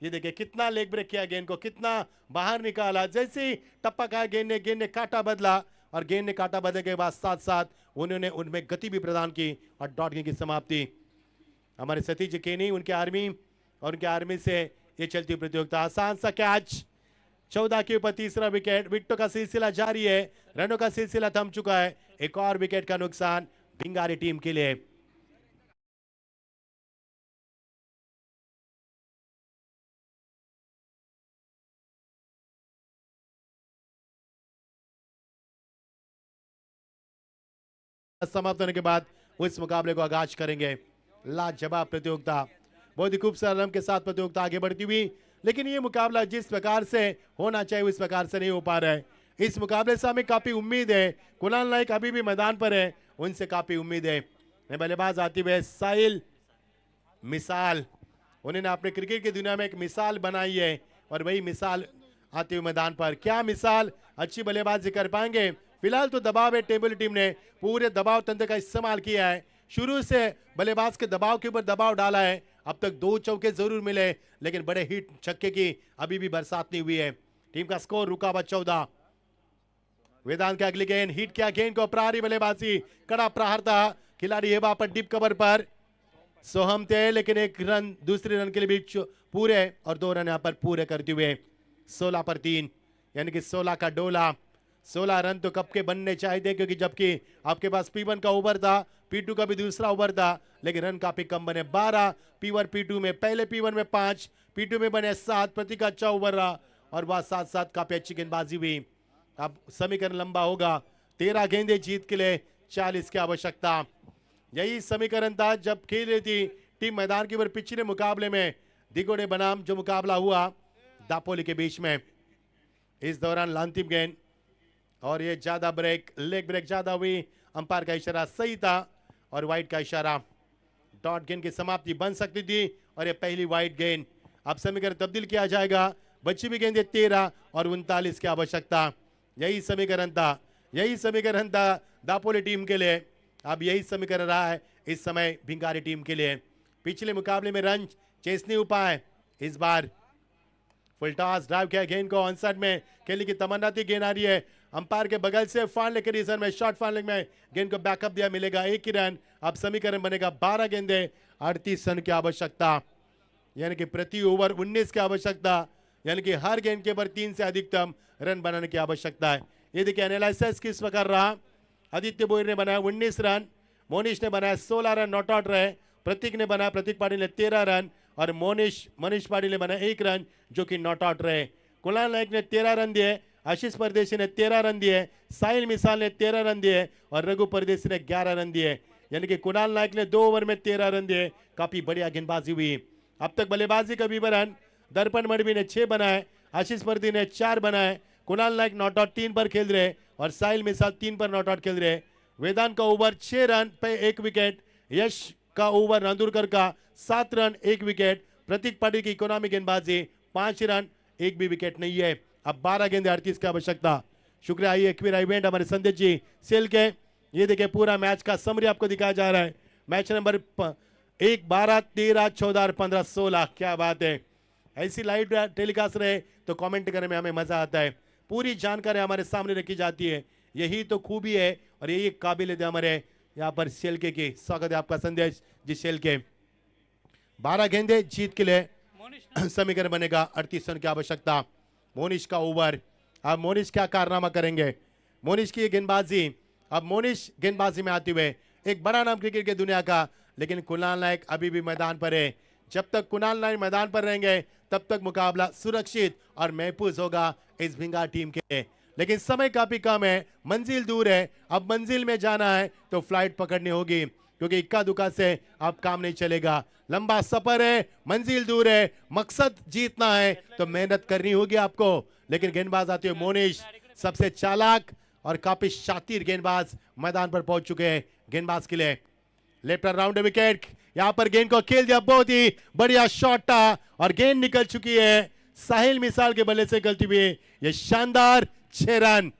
ये देखिए कितना लेग ब्रेक किया, गेंद को कितना बाहर निकाला। जैसे ही टपक आया गेंद ने काटा बदला और गेंद ने काटा बदलने के बाद साथ साथ उन्होंने उनमें गति भी प्रदान की और डॉट गेंद की समाप्ति। हमारे सतीश केनी, उनके आर्मी और उनके आर्मी से ये चलती प्रतियोगिता। आसान सा कैच, 14 के ऊपर तीसरा विकेट। विकेटों का सिलसिला जारी है, रनों का सिलसिला थम चुका है। एक और विकेट का नुकसान भिंगारी टीम के लिए। समाप्त होने के बाद उस मुकाबले को आगाज करेंगे। लाजवाब प्रतियोगिता, बहुत ही खूबसूरत रन के साथ प्रतियोगिता आगे बढ़ती हुई, लेकिन ये मुकाबला जिस प्रकार से होना चाहिए उस प्रकार से नहीं हो पा रहा है। इस मुकाबले से हमें काफी उम्मीद है। कुणाल नायक अभी भी मैदान पर है, उनसे काफी उम्मीद है। बल्लेबाज आते हुए साहिल मिसाल, उन्होंने अपने क्रिकेट की दुनिया में एक मिसाल बनाई है और वही मिसाल आते हुए मैदान पर। क्या मिसाल, अच्छी बल्लेबाजी कर पाएंगे? फिलहाल तो दबाव है, टेबल टीम ने पूरे दबाव तंत्र का इस्तेमाल किया है, शुरू से बल्लेबाज के दबाव के ऊपर दबाव डाला है। अब तक 2 चौके जरूर मिले, लेकिन बड़े हिट छक्के की अभी भी बरसात नहीं हुई है। टीम का स्कोर रुका हुआ 14। वेदांत के अगली गेंद, हिट किया गेंद को, प्रहारी बल्लेबाजी, कड़ा प्रहार था। खिलाड़ी हेबा पर डिप कवर पर सोहम थे, लेकिन एक रन दूसरे रन के लिए भी पूरे और 2 रन यहाँ पर पूरे करते हुए 16 पर 3, यानी कि 16 का डोला। 16 रन तो कब के बनने चाहिए, क्योंकि जबकि आपके पास P1 का ओवर था, P2 का भी दूसरा ओवर था, लेकिन रन काफी कम बने। 12 P1 P2 में, पहले P1 में 5, P2 में बने 7। प्रति का अच्छा ओवर रहा और वह साथ साथ काफी अच्छी गेंदबाजी हुई। अब समीकरण लंबा होगा, 13 गेंदे जीत के लिए 40 की आवश्यकता। यही समीकरण था जब खेल रही थी टीम मैदान के ऊपर पिछले मुकाबले में दिगोड़े बनाम जो मुकाबला हुआ दापोली के बीच में। इस दौरान अंतिम गेंद और ये ज्यादा ब्रेक, लेग ब्रेक ज्यादा हुई, अंपायर का इशारा सही था और वाइड का इशारा। डॉट गेंद की समाप्ति बन सकती थी और ये पहली वाइड गेंद। अब समीकरण तब्दील किया जाएगा, बची भी गेंदें 13 और 39 की आवश्यकता। यही समीकरण था दापोली टीम के लिए, अब यही समीकरण रहा है इस समय भिंगारी टीम के लिए। पिछले मुकाबले में रन चेस नहीं हो पाए, इस बार फुल टॉस ड्राइव किया गेंद को, ऑनसाइड में खेलने की तमन्ना थी। गेंद आ रही है अंपायर के बगल से, फान लेकर इस में शॉर्ट फान लेग में गेंद को बैकअप दिया, मिलेगा 1 ही रन। अब समीकरण बनेगा 12 गेंदे 38 रन की आवश्यकता, यानी कि प्रति ओवर 19 की आवश्यकता, यानी कि हर गेंद के ऊपर 3 से अधिकतम रन बनाने की आवश्यकता है। ये देखिए एनालिसिस किस प्रकार रहा। आदित्य बोयर ने बनाया 19 रन, मोनिश ने बनाया 16 रन, नॉट आउट रहे। प्रतीक ने बनाया, प्रतीक पाटिल ने 13 रन और मनीष पाटिल ने बनाया 1 रन जो कि नॉट आउट रहे। कुणाल नायक ने 13 रन दिए, आशीष परदेशी ने 13 रन दिए, साहिल मिसाल ने 13 रन दिए और रघु परदेशी ने 11 रन दिए, यानी कि कुणाल नायक ने 2 ओवर में 13 रन दिए। काफी बढ़िया गेंदबाजी हुई। अब तक बल्लेबाजी का विवरण, दर्पण मडवी ने 6 बनाए, आशीष परदेशी ने 4 बनाए, कुणाल नायक नॉट आउट 3 पर खेल रहे और साहिल मिसाल 3 पर नॉट आउट खेल रहे। वेदांत का ओवर 6 रन पे 1 विकेट, यश का ओवर नांदुरकर का 7 रन 1 विकेट, प्रतीक पाटिल की इकोनॉमी गेंदबाजी 5 रन 1 भी विकेट नहीं है। अब 12 गेंदे 38 की आवश्यकता। शुक्रिया आइए एक्विरा इवेंट हमारे संदेश जी सेल के। ये देखिए पूरा मैच का समरी आपको दिखाया जा रहा है। मैच नंबर 1, 12, 13, 14 और 15, 16। क्या बात है, ऐसी लाइव टेलीकास्ट रहे तो कमेंट करने में हमें मजा आता है। पूरी जानकारी हमारे सामने रखी जाती है, यही तो खूबी है और यही काबिलियत है हमारे यहाँ पर शेलके की। स्वागत है आपका संदेश जी शेलके। 12 गेंदे जीत के लिए समीकरण बनेगा 38 रन की आवश्यकता। मोनिश का ओवर, अब मोनिश क्या कारनामा करेंगे। मोनिश की गेंदबाजी, अब मोनिश गेंदबाजी में आते हुए एक बड़ा नाम क्रिकेट की दुनिया का, लेकिन कुणाल नायक अभी भी मैदान पर है। जब तक कुणाल नायक मैदान पर रहेंगे तब तक मुकाबला सुरक्षित और महफूज होगा इस भिंगार टीम के। लेकिन समय काफी कम है, मंजिल दूर है। अब मंजिल में जाना है तो फ्लाइट पकड़नी होगी, क्योंकि इक्का दुक्का से अब काम नहीं चलेगा। लंबा सफर है, मंजिल दूर है, मकसद जीतना है तो मेहनत करनी होगी आपको। लेकिन गेंदबाज आते हुए मोनिश सबसे चालाक और काफी शातिर गेंदबाज मैदान पर पहुंच चुके हैं। गेंदबाज के लिए लेफ्ट राउंड विकेट, यहां पर गेंद को खेल दिया, बहुत ही बढ़िया शॉट था और गेंद निकल चुकी है साहिल मिसाल के बल्ले से गलती हुई। ये शानदार 6 रन,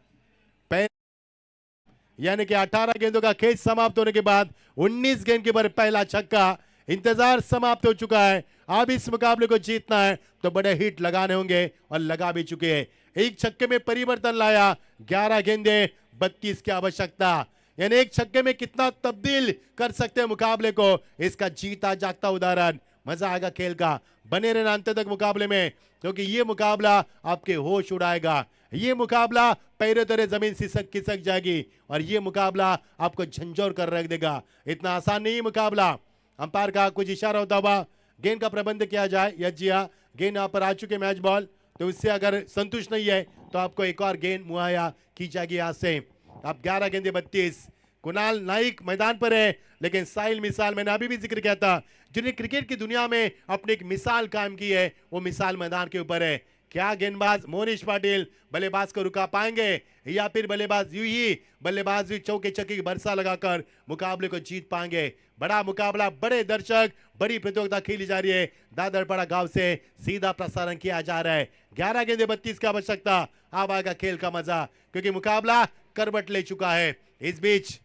यानी कि 18 गेंदों का खेल समाप्त होने के बाद 19 गेंद के ऊपर पहला छक्का। इंतजार समाप्त हो चुका है, अब इस मुकाबले को जीतना है तो बड़े हिट लगाने होंगे और लगा भी चुके हैं। एक छक्के में परिवर्तन लाया, 11 गेंदे 32 की आवश्यकता। यानी एक छक्के में कितना तब्दील कर सकते हैं मुकाबले को, इसका जीता जागता उदाहरण। मजा आएगा खेल का, बने रहना अंत तक मुकाबले में, क्योंकि ये मुकाबला आपके होश उड़ाएगा। ये मुकाबला पैरों तले जमीन खिसक जाएगी और ये मुकाबला आपको झंझोर कर रख देगा। इतना आसान नहीं मुकाबला। अंपायर का कुछ इशारा होता हुआ गेंद का प्रबंध किया जाए। यस जी हाँ, गेंद यहाँ पर आ चुके मैच बॉल, तो उससे अगर संतुष्ट नहीं है तो आपको एक और गेंद मुहैया की जाएगी यहाँ से। अब 11 गेंदे 32। कुणाल नाइक मैदान पर है, लेकिन साहिल मिसाल, मैंने अभी भी जिक्र किया था, जिन्हें क्रिकेट की दुनिया में अपनी एक मिसाल कायम की है, वो मिसाल मैदान के ऊपर है। क्या गेंदबाज मोनिश पाटिल बल्लेबाज को रुका पाएंगे, या फिर बल्लेबाज यूं ही बल्लेबाज चौके चक्के की बरसा लगाकर मुकाबले को जीत पाएंगे। बड़ा मुकाबला, बड़े दर्शक, बड़ी प्रतियोगिता खेली जा रही है। दादरपाड़ा गांव से सीधा प्रसारण किया जा रहा है। 11 गेंदे 32 की आवश्यकता। अब आएगा खेल का मजा, क्योंकि मुकाबला करवट ले चुका है। इस बीच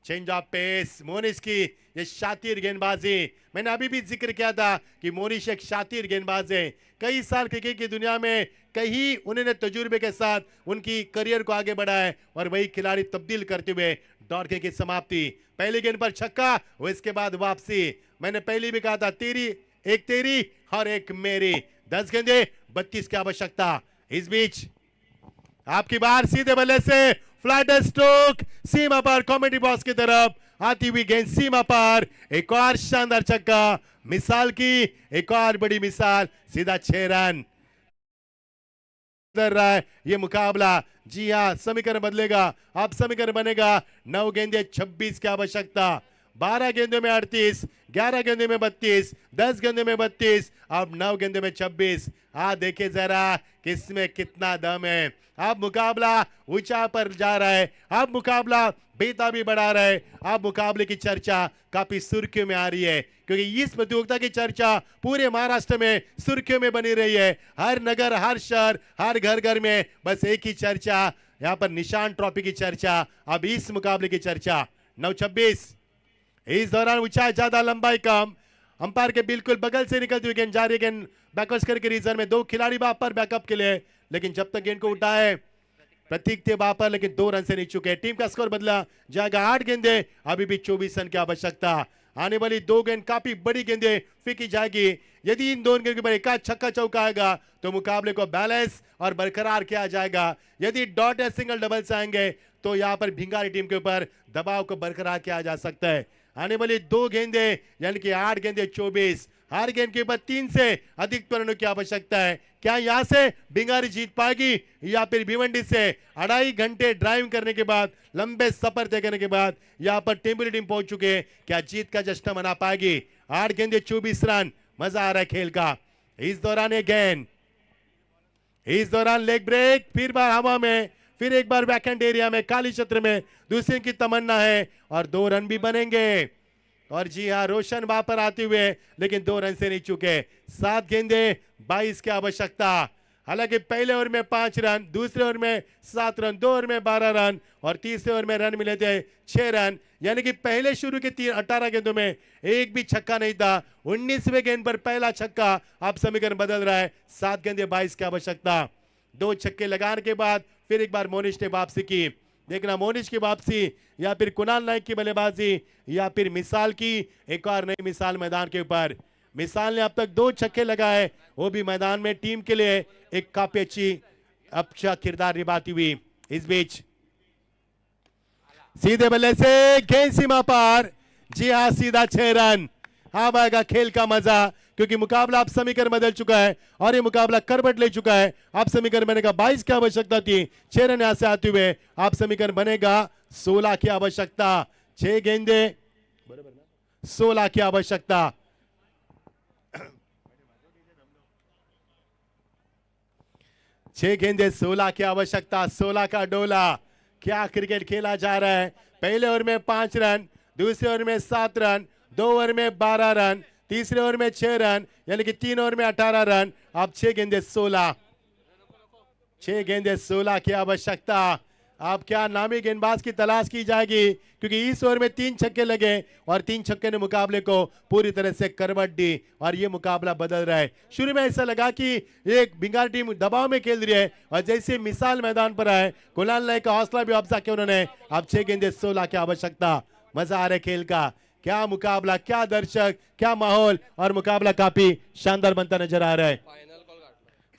चेंज ऑफ पेस, मोनिश की ये शातिर गेंदबाजी, मैंने अभी भी जिक्र किया था कि मोनिश एक शातिर गेंदबाज है। कई साल क्रिकेट की दुनिया में कहीं उन्होंने तजुर्बे के साथ उनकी करियर को आगे बढ़ाया और वही खिलाड़ी तब्दील करते हुए दौड़ की समाप्ति। पहली गेंद पर छक्का, वो इसके बाद वापसी। मैंने पहले भी कहा था, तेरी और एक मेरी। 10 गेंदे 32 की आवश्यकता। इस बीच आपकी बार सीधे बल्ले से फ्लैट स्ट्रोक, सीमा पर कॉमेडी बॉक्स की तरफ आती हुई गेंद सीमा पर, एक और शानदार छक्का। मिसाल की एक और बड़ी मिसाल, सीधा 6 रन रहा है ये मुकाबला। जी हाँ, समीकरण बदलेगा, अब समीकरण बनेगा 9 गेंदे 26 की आवश्यकता। 12 गेंदों में 38, 11 गेंदों में 32, 10 गेंदों में 32, अब 9 गेंदों में 26। देखिए जरा किसमें कितना दम है। अब मुकाबला ऊंचा पर जा रहा है, अब मुकाबला बेताबी बढ़ा रहा है। अब मुकाबले की चर्चा काफी सुर्खियों में आ रही है, क्योंकि इस प्रतियोगिता की चर्चा पूरे महाराष्ट्र में सुर्खियों में बनी रही है। हर नगर, हर शहर, हर घर घर में बस एक ही चर्चा, यहाँ पर निशान ट्रॉफी की चर्चा। अब इस मुकाबले की चर्चा 9-26। इस दौरान ऊंचाई ज्यादा, लंबाई कम। अंपायर के बिल्कुल बगल से निकलती हुई गेंद जा रही है। गेंद बैकवर्ड करके रीजन में 2 खिलाड़ी वहां पर बैकअप के लिए, लेकिन जब तक गेंद को उठाए प्रतीक थे वहां पर, लेकिन 2 रन से नहीं चुके। टीम का स्कोर बदला जाएगा। 8 गेंदे, अभी भी 24 रन की आवश्यकता। आने वाली 2 गेंद काफी बड़ी गेंदे फेंकी जाएगी। यदि इन 2 गेंद के ऊपर एक छक्का चौका आएगा तो मुकाबले को बैलेंस और बरकरार किया जाएगा। यदि डॉट या सिंगल डबल्स आएंगे तो यहाँ पर भिंगारी टीम के ऊपर दबाव को बरकरार किया जा सकता है। आने वाली 2 गेंदे यानी कि 8 गेंदे 24, हर गेंद के ऊपर 3 से अधिक रनों की आवश्यकता है। क्या यहां से भिंगारी जीत पाएगी, या फिर भिवंडी से 2.5 घंटे ड्राइव करने के बाद, लंबे सफर तय करने के बाद यहां पर टेम्पली टीम पहुंच चुके हैं, क्या जीत का जश्न मना पाएगी। 8 गेंदे 24 रन, मजा आ रहा है खेल का। इस दौरान ये गेंद इस दौरान लेग ब्रेक, फिर बार हवा में, फिर एक बार बैकहैंड एरिया में, काली क्षेत्र में दूसरे की तमन्ना है और 2 रन भी बनेंगे। और जी हाँ, रोशन वहां पर आते हुए लेकिन 2 रन से नहीं चुके। 7 गेंदे 22 की आवश्यकता। हालांकि पहले ओवर में 5 रन, दूसरे ओवर में 7 रन, 2 ओवर में 12 रन और तीसरे ओवर में रन मिले थे 6 रन। यानी कि पहले शुरू के 18 गेंदों में एक भी छक्का नहीं था। 19वें गेंद पर पहला छक्का। अब समीकरण बदल रहा है। 7 गेंदे 22 की आवश्यकता। 2 छक्के लगाने के बाद फिर एक बार मोनिश ने वापसी की। देखना मोनिश की वापसी या फिर कुणाल नायक की बल्लेबाजी या फिर मिसाल की एक और नई मिसाल मैदान के ऊपर। मिसाल ने अब तक 2 छक्के लगाए, वो भी मैदान में टीम के लिए एक काफी अच्छा किरदार निभाती हुई। इस बीच सीधे बल्ले से गेंद सीमा पार। जी हाँ, सीधा 6 रन। अब आएगा खेल का मजा, क्योंकि मुकाबला अब समीकरण बदल चुका है और ये मुकाबला करवट ले चुका है। अब समीकरण बनेगा 22 की आवश्यकता थी, 6 रन यहां से आते हुए अब समीकरण बनेगा 16 की आवश्यकता। 6 गेंदे 16 की आवश्यकता। छह गेंदे 16 की आवश्यकता। 16 का डोला। क्या क्रिकेट खेला जा रहा है। पहले ओवर में 5 रन, दूसरे ओवर में 7 रन, 2 ओवर में 12 रन, तीसरे ओवर में 6 रन, यानी कि 3 ओवर में 18 रन। अब 6 गेंदे 16। 6 गेंदे 16 की आवश्यकता। अब क्या नामी गेंदबाज की तलाश की जाएगी, क्योंकि इस ओवर में 3 छक्के लगे और 3 छक्के ने मुकाबले को पूरी तरह से करवट दी और ये मुकाबला बदल रहा है। शुरू में ऐसा लगा कि एक बिंगार टीम दबाव में खेल रही है और जैसे मिसाल मैदान पर आए, कुणाल नायक का हौसला भी अफजा किया उन्होंने। अब 6 गेंदे 16 की आवश्यकता। मजा आ रहा है खेल का। क्या मुकाबला, क्या दर्शक, क्या माहौल और मुकाबला काफी शानदार बनता नजर आ रहा है।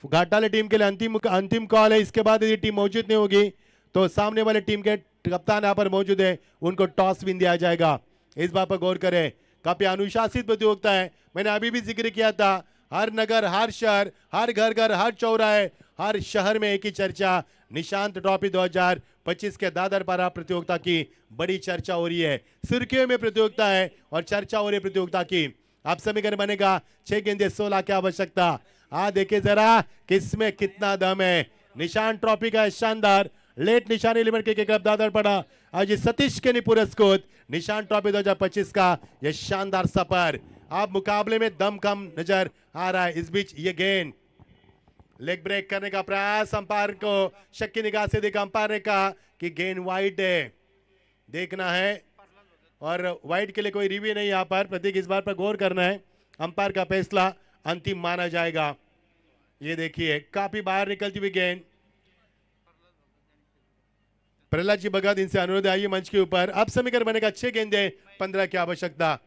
घाटाले टीम के लिए अंतिम कॉल है। इसके बाद यदि टीम मौजूद नहीं होगी तो सामने वाले टीम के कप्तान यहाँ पर मौजूद है, उनको टॉस विन दिया जाएगा। इस बात पर गौर करें। काफी अनुशासित प्रतियोगिता है। मैंने अभी भी जिक्र किया था, हर नगर, हर शहर, हर घर, हर चौराहे, हर शहर में एक ही चर्चा, निशांत ट्रॉफी 2025 के दादर पारा प्रतियोगिता की बड़ी चर्चा हो रही है। सुर्खियों में प्रतियोगिता है और चर्चा हो रही है प्रतियोगिता की। अब समीकरण बनेगा 6 गेंदे 16 की आवश्यकता। देखे जरा किसमें कितना दम है। निशांत ट्रॉफी का शानदार लेट निशान 11 के क्लब दादर पड़ा आज सतीश के पुरस्कृत निशान ट्रॉफी 2025 का यह शानदार सफर। अब मुकाबले में दम कम नजर आ रहा है। इस बीच ये गेंद लेग ब्रेक करने का प्रयास, अंपायर को शक की निगाह से देखा। अंपायर ने कहा कि गेंद वाइड है, देखना है और वाइड के लिए कोई रिव्यू नहीं। यहाँ पर प्रतीक इस बार पर गौर करना है, अंपायर का फैसला अंतिम माना जाएगा। ये देखिए काफी बाहर निकलती हुई गेंद। प्रहलाद जी भगत, इनसे अनुरोध आइए मंच के ऊपर। अब समीकरण बनेगा 6 गेंदे 15 की आवश्यकता।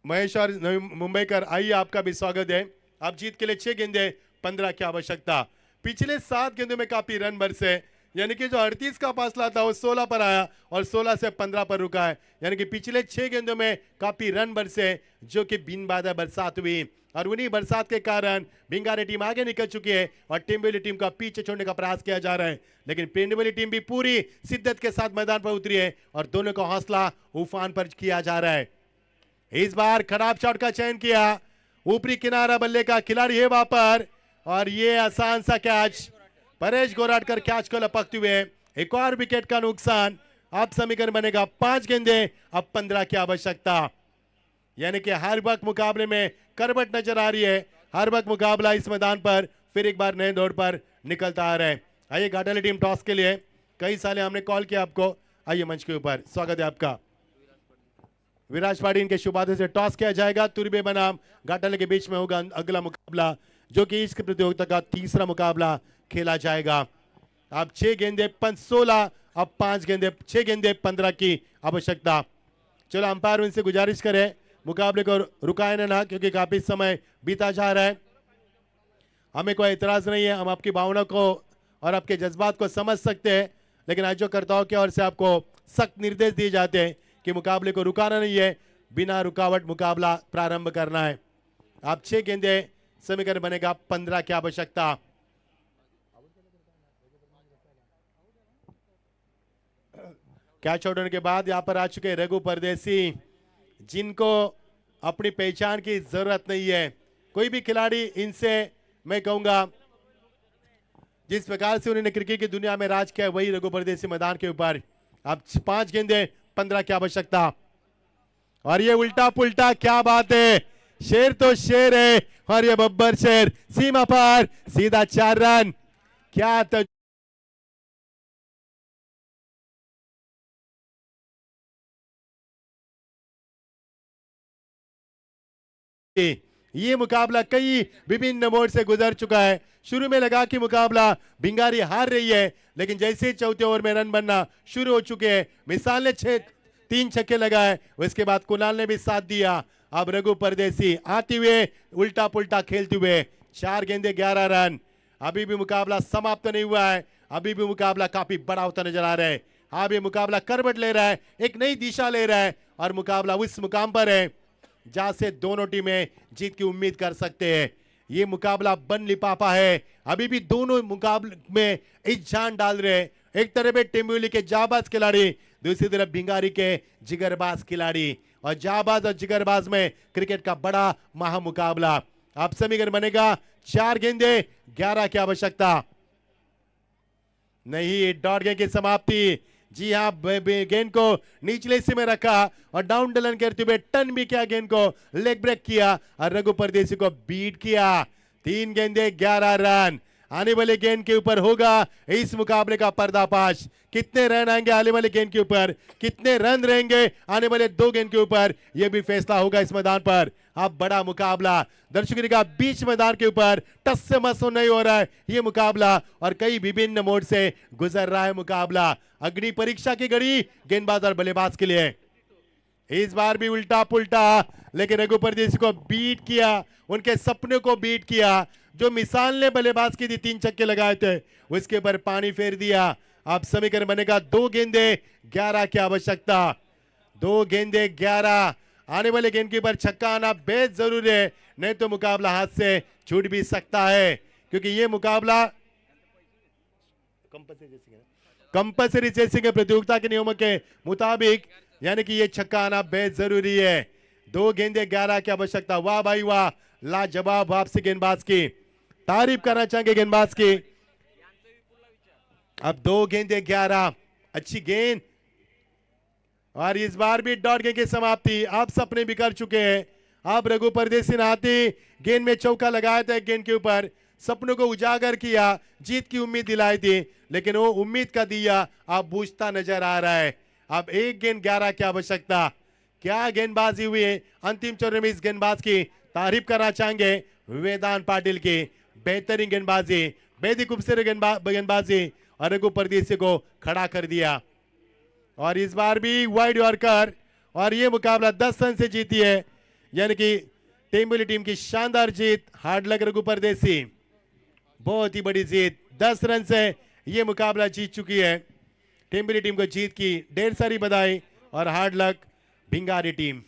महेश और मुंबईकर, आइए आपका भी स्वागत है। अब जीत के लिए 6 गेंदे 15 की आवश्यकता। पिछले 7 गेंदों में काफी रन बरसे, यानी कि जो 38 का फासला था वो 16 पर आया और 16 से 15 पर रुका है। यानी कि पिछले 6 गेंदों में काफी रन बरसे, जो कि बिन बाधा बरसात हुई और उन्हीं बरसात के कारण भिंगारी टीम आगे निकल चुकी है और टेम्बेली टीम का पीछे छोड़ने का प्रयास किया जा रहा है। लेकिन टेम्बेली टीम भी पूरी शिद्दत के साथ मैदान पर उतरी है और दोनों का हौसला उफान पर किया जा रहा है। इस बार खराब शॉट का चयन किया, ऊपरी किनारा बल्ले का खिलाड़ी है वहां पर और ये आसान सा कैच, परेश गोराटकर कैच को लपकते हुए एक और विकेट का नुकसान। अब समीकरण बनेगा 5 गेंदे अब 15 की आवश्यकता। यानी कि हर वक्त मुकाबले में करवट नजर आ रही है। हर वक्त मुकाबला इस मैदान पर फिर एक बार नए दौर पर निकलता आ रहा है। आइए घाटाले टीम टॉस के लिए, कई साल हमने कॉल किया आपको, आइए मंच के ऊपर, स्वागत है आपका। विराज पाड़ी इनके शुभादे से टॉस किया जाएगा। तुरबे बनाम घाटाले के बीच में होगा अगला मुकाबला, जो कि इस प्रतियोगिता का तीसरा मुकाबला खेला जाएगा। अब 6 गेंदे 16, अब 5 गेंदे 6 गेंदे 15 की आवश्यकता। चलो अंपायर उनसे गुजारिश करें मुकाबले को रुकाए ना, क्योंकि काफी समय बीता जा रहा है। हमें कोई एतराज नहीं है, हम आपकी भावना को और आपके जज्बात को समझ सकते हैं, लेकिन आयोजकर्ताओं की ओर से आपको सख्त निर्देश दिए जाते हैं कि मुकाबले को रुकाना नहीं है, बिना रुकावट मुकाबला प्रारंभ करना है। आप 6 गेंदे समीकरण बनेगा 15 की आवश्यकता। कैच आउट होने के बाद यहां पर आ चुके रघु परदेसी, जिनको अपनी पहचान की जरूरत नहीं है। कोई भी खिलाड़ी इनसे मैं कहूंगा जिस प्रकार से उन्होंने क्रिकेट की दुनिया में राज किया वही रघु परदेसी मैदान के ऊपर। अब 5 गेंदे 15 की आवश्यकता और ये उल्टा पुल्टा, क्या बात है, शेर तो शेर है और ये बब्बर शेर सीमा पार, सीधा 4 रन। क्या तो ये मुकाबला कई विभिन्न मोड़ से गुजर चुका है। शुरू में लगा कि मुकाबला भिंगारी हार रही है, लेकिन जैसे चौथे ओवर में रन बनना शुरू हो चुके हैं, मिसाल ने 3 छक्के लगाए, उसके बाद कुणाल ने भी साथ दिया। अब रघु परदेसी आते हुए उल्टा पुल्टा खेलते हुए 4 गेंदे 11 रन। अभी भी मुकाबला समाप्त नहीं हुआ है, अभी भी मुकाबला काफी बड़ा होता नजर आ रहा है। अब ये मुकाबला करवट ले रहा है, एक नई दिशा ले रहा है और मुकाबला उस मुकाम पर है जहां से दोनों टीमें जीत की उम्मीद कर सकते हैं। ये मुकाबला बन लिपापा है, अभी भी दोनों मुकाबले में इस जान डाल रहे हैं। एक तरफ टेम्बुली के जाबाज खिलाड़ी, दूसरी तरफ भिंगारी के जिगरबाज खिलाड़ी, और जाबाज और जिगरबाज में क्रिकेट का बड़ा महामुकाबला। अब समीकरण बनेगा 4 गेंदे 11 की आवश्यकता। नहीं, डॉट गेंद की समाप्ति। जी हाँ, गेंद को निचले हिस्से में रखा और डाउन डलन करते हुए टर्न भी किया, गेंद को लेग ब्रेक किया और रघु परदेसी को बीट किया। 3 गेंदे 11 रन। आने वाले गेंद के ऊपर होगा इस मुकाबले का पर्दाफाश। कितने रन आएंगे आने वाले गेंद के ऊपर, कितने रन रहेंगे आने वाले 2 गेंद के ऊपर, यह भी फैसला होगा इस मैदान पर। अब बड़ा मुकाबला दर्शकों का बीच मैदान के ऊपर टस से मस नहीं हो रहा है ये मुकाबला, और कई विभिन्न मोड से गुजर रहा है मुकाबला। अग्नि परीक्षा की घड़ी गेंदबाज और बल्लेबाज के लिए। इस बार भी उल्टा पुल्टा, लेकिन रघु परदेसी को बीट किया, उनके सपने को बीट किया। जो मिसाल ने बल्लेबाज की थी, 3 छक्के लगाए थे, उसके ऊपर पानी फेर दिया। अब समीकरण बनेगा 2 गेंदे 11 की आवश्यकता। 2 गेंदे 11। आने वाले गेंद के ऊपर छक्का आना बेहद जरूरी है, नहीं तो मुकाबला हाथ से छूट भी सकता है, क्योंकि ये मुकाबला कंपल्सरी चेसिंग के प्रतियोगिता के नियमों के मुताबिक, यानी कि ये छक्का आना बेहद जरूरी है। 2 गेंदे 11 की आवश्यकता। वाह भाई वाह, लाजवाब वापसी गेंदबाज की, तारीफ करना चाहेंगे गेंदबाज की। अब 2 गेंदे 11, अच्छी गेंद, और इस बार भी डॉट गेंद की समाप्ति। आप सपने बिखर चुके हैं। अब रघु परदेसी ने आती गेंद में चौका लगाया था, गेंद के ऊपर सपनों को उजागर किया, जीत की उम्मीद दिलाई थी, लेकिन वो उम्मीद का दिया अब बुझता नजर आ रहा है। अब 1 गेंद 11 की आवश्यकता। क्या गेंदबाजी हुई है अंतिम चरण में, इस गेंदबाज की तारीफ करना चाहेंगे वेदांत पाटिल की। बेहतरीन गेंदबाजी, बेहद खूबसूरत गेंदबाजी, और रघु परदेसी को खड़ा कर दिया। और इस बार भी वाइड यॉर्कर, और ये मुकाबला 10 रन से जीती है, यानी कि टेम्बुली टीम की शानदार जीत। हार्ड लक रघु परदेसी, बहुत ही बड़ी जीत, 10 रन से ये मुकाबला जीत चुकी है। टेम्बुली टीम को जीत की ढेर सारी बधाई और हार्ड लक भिंगारी टीम।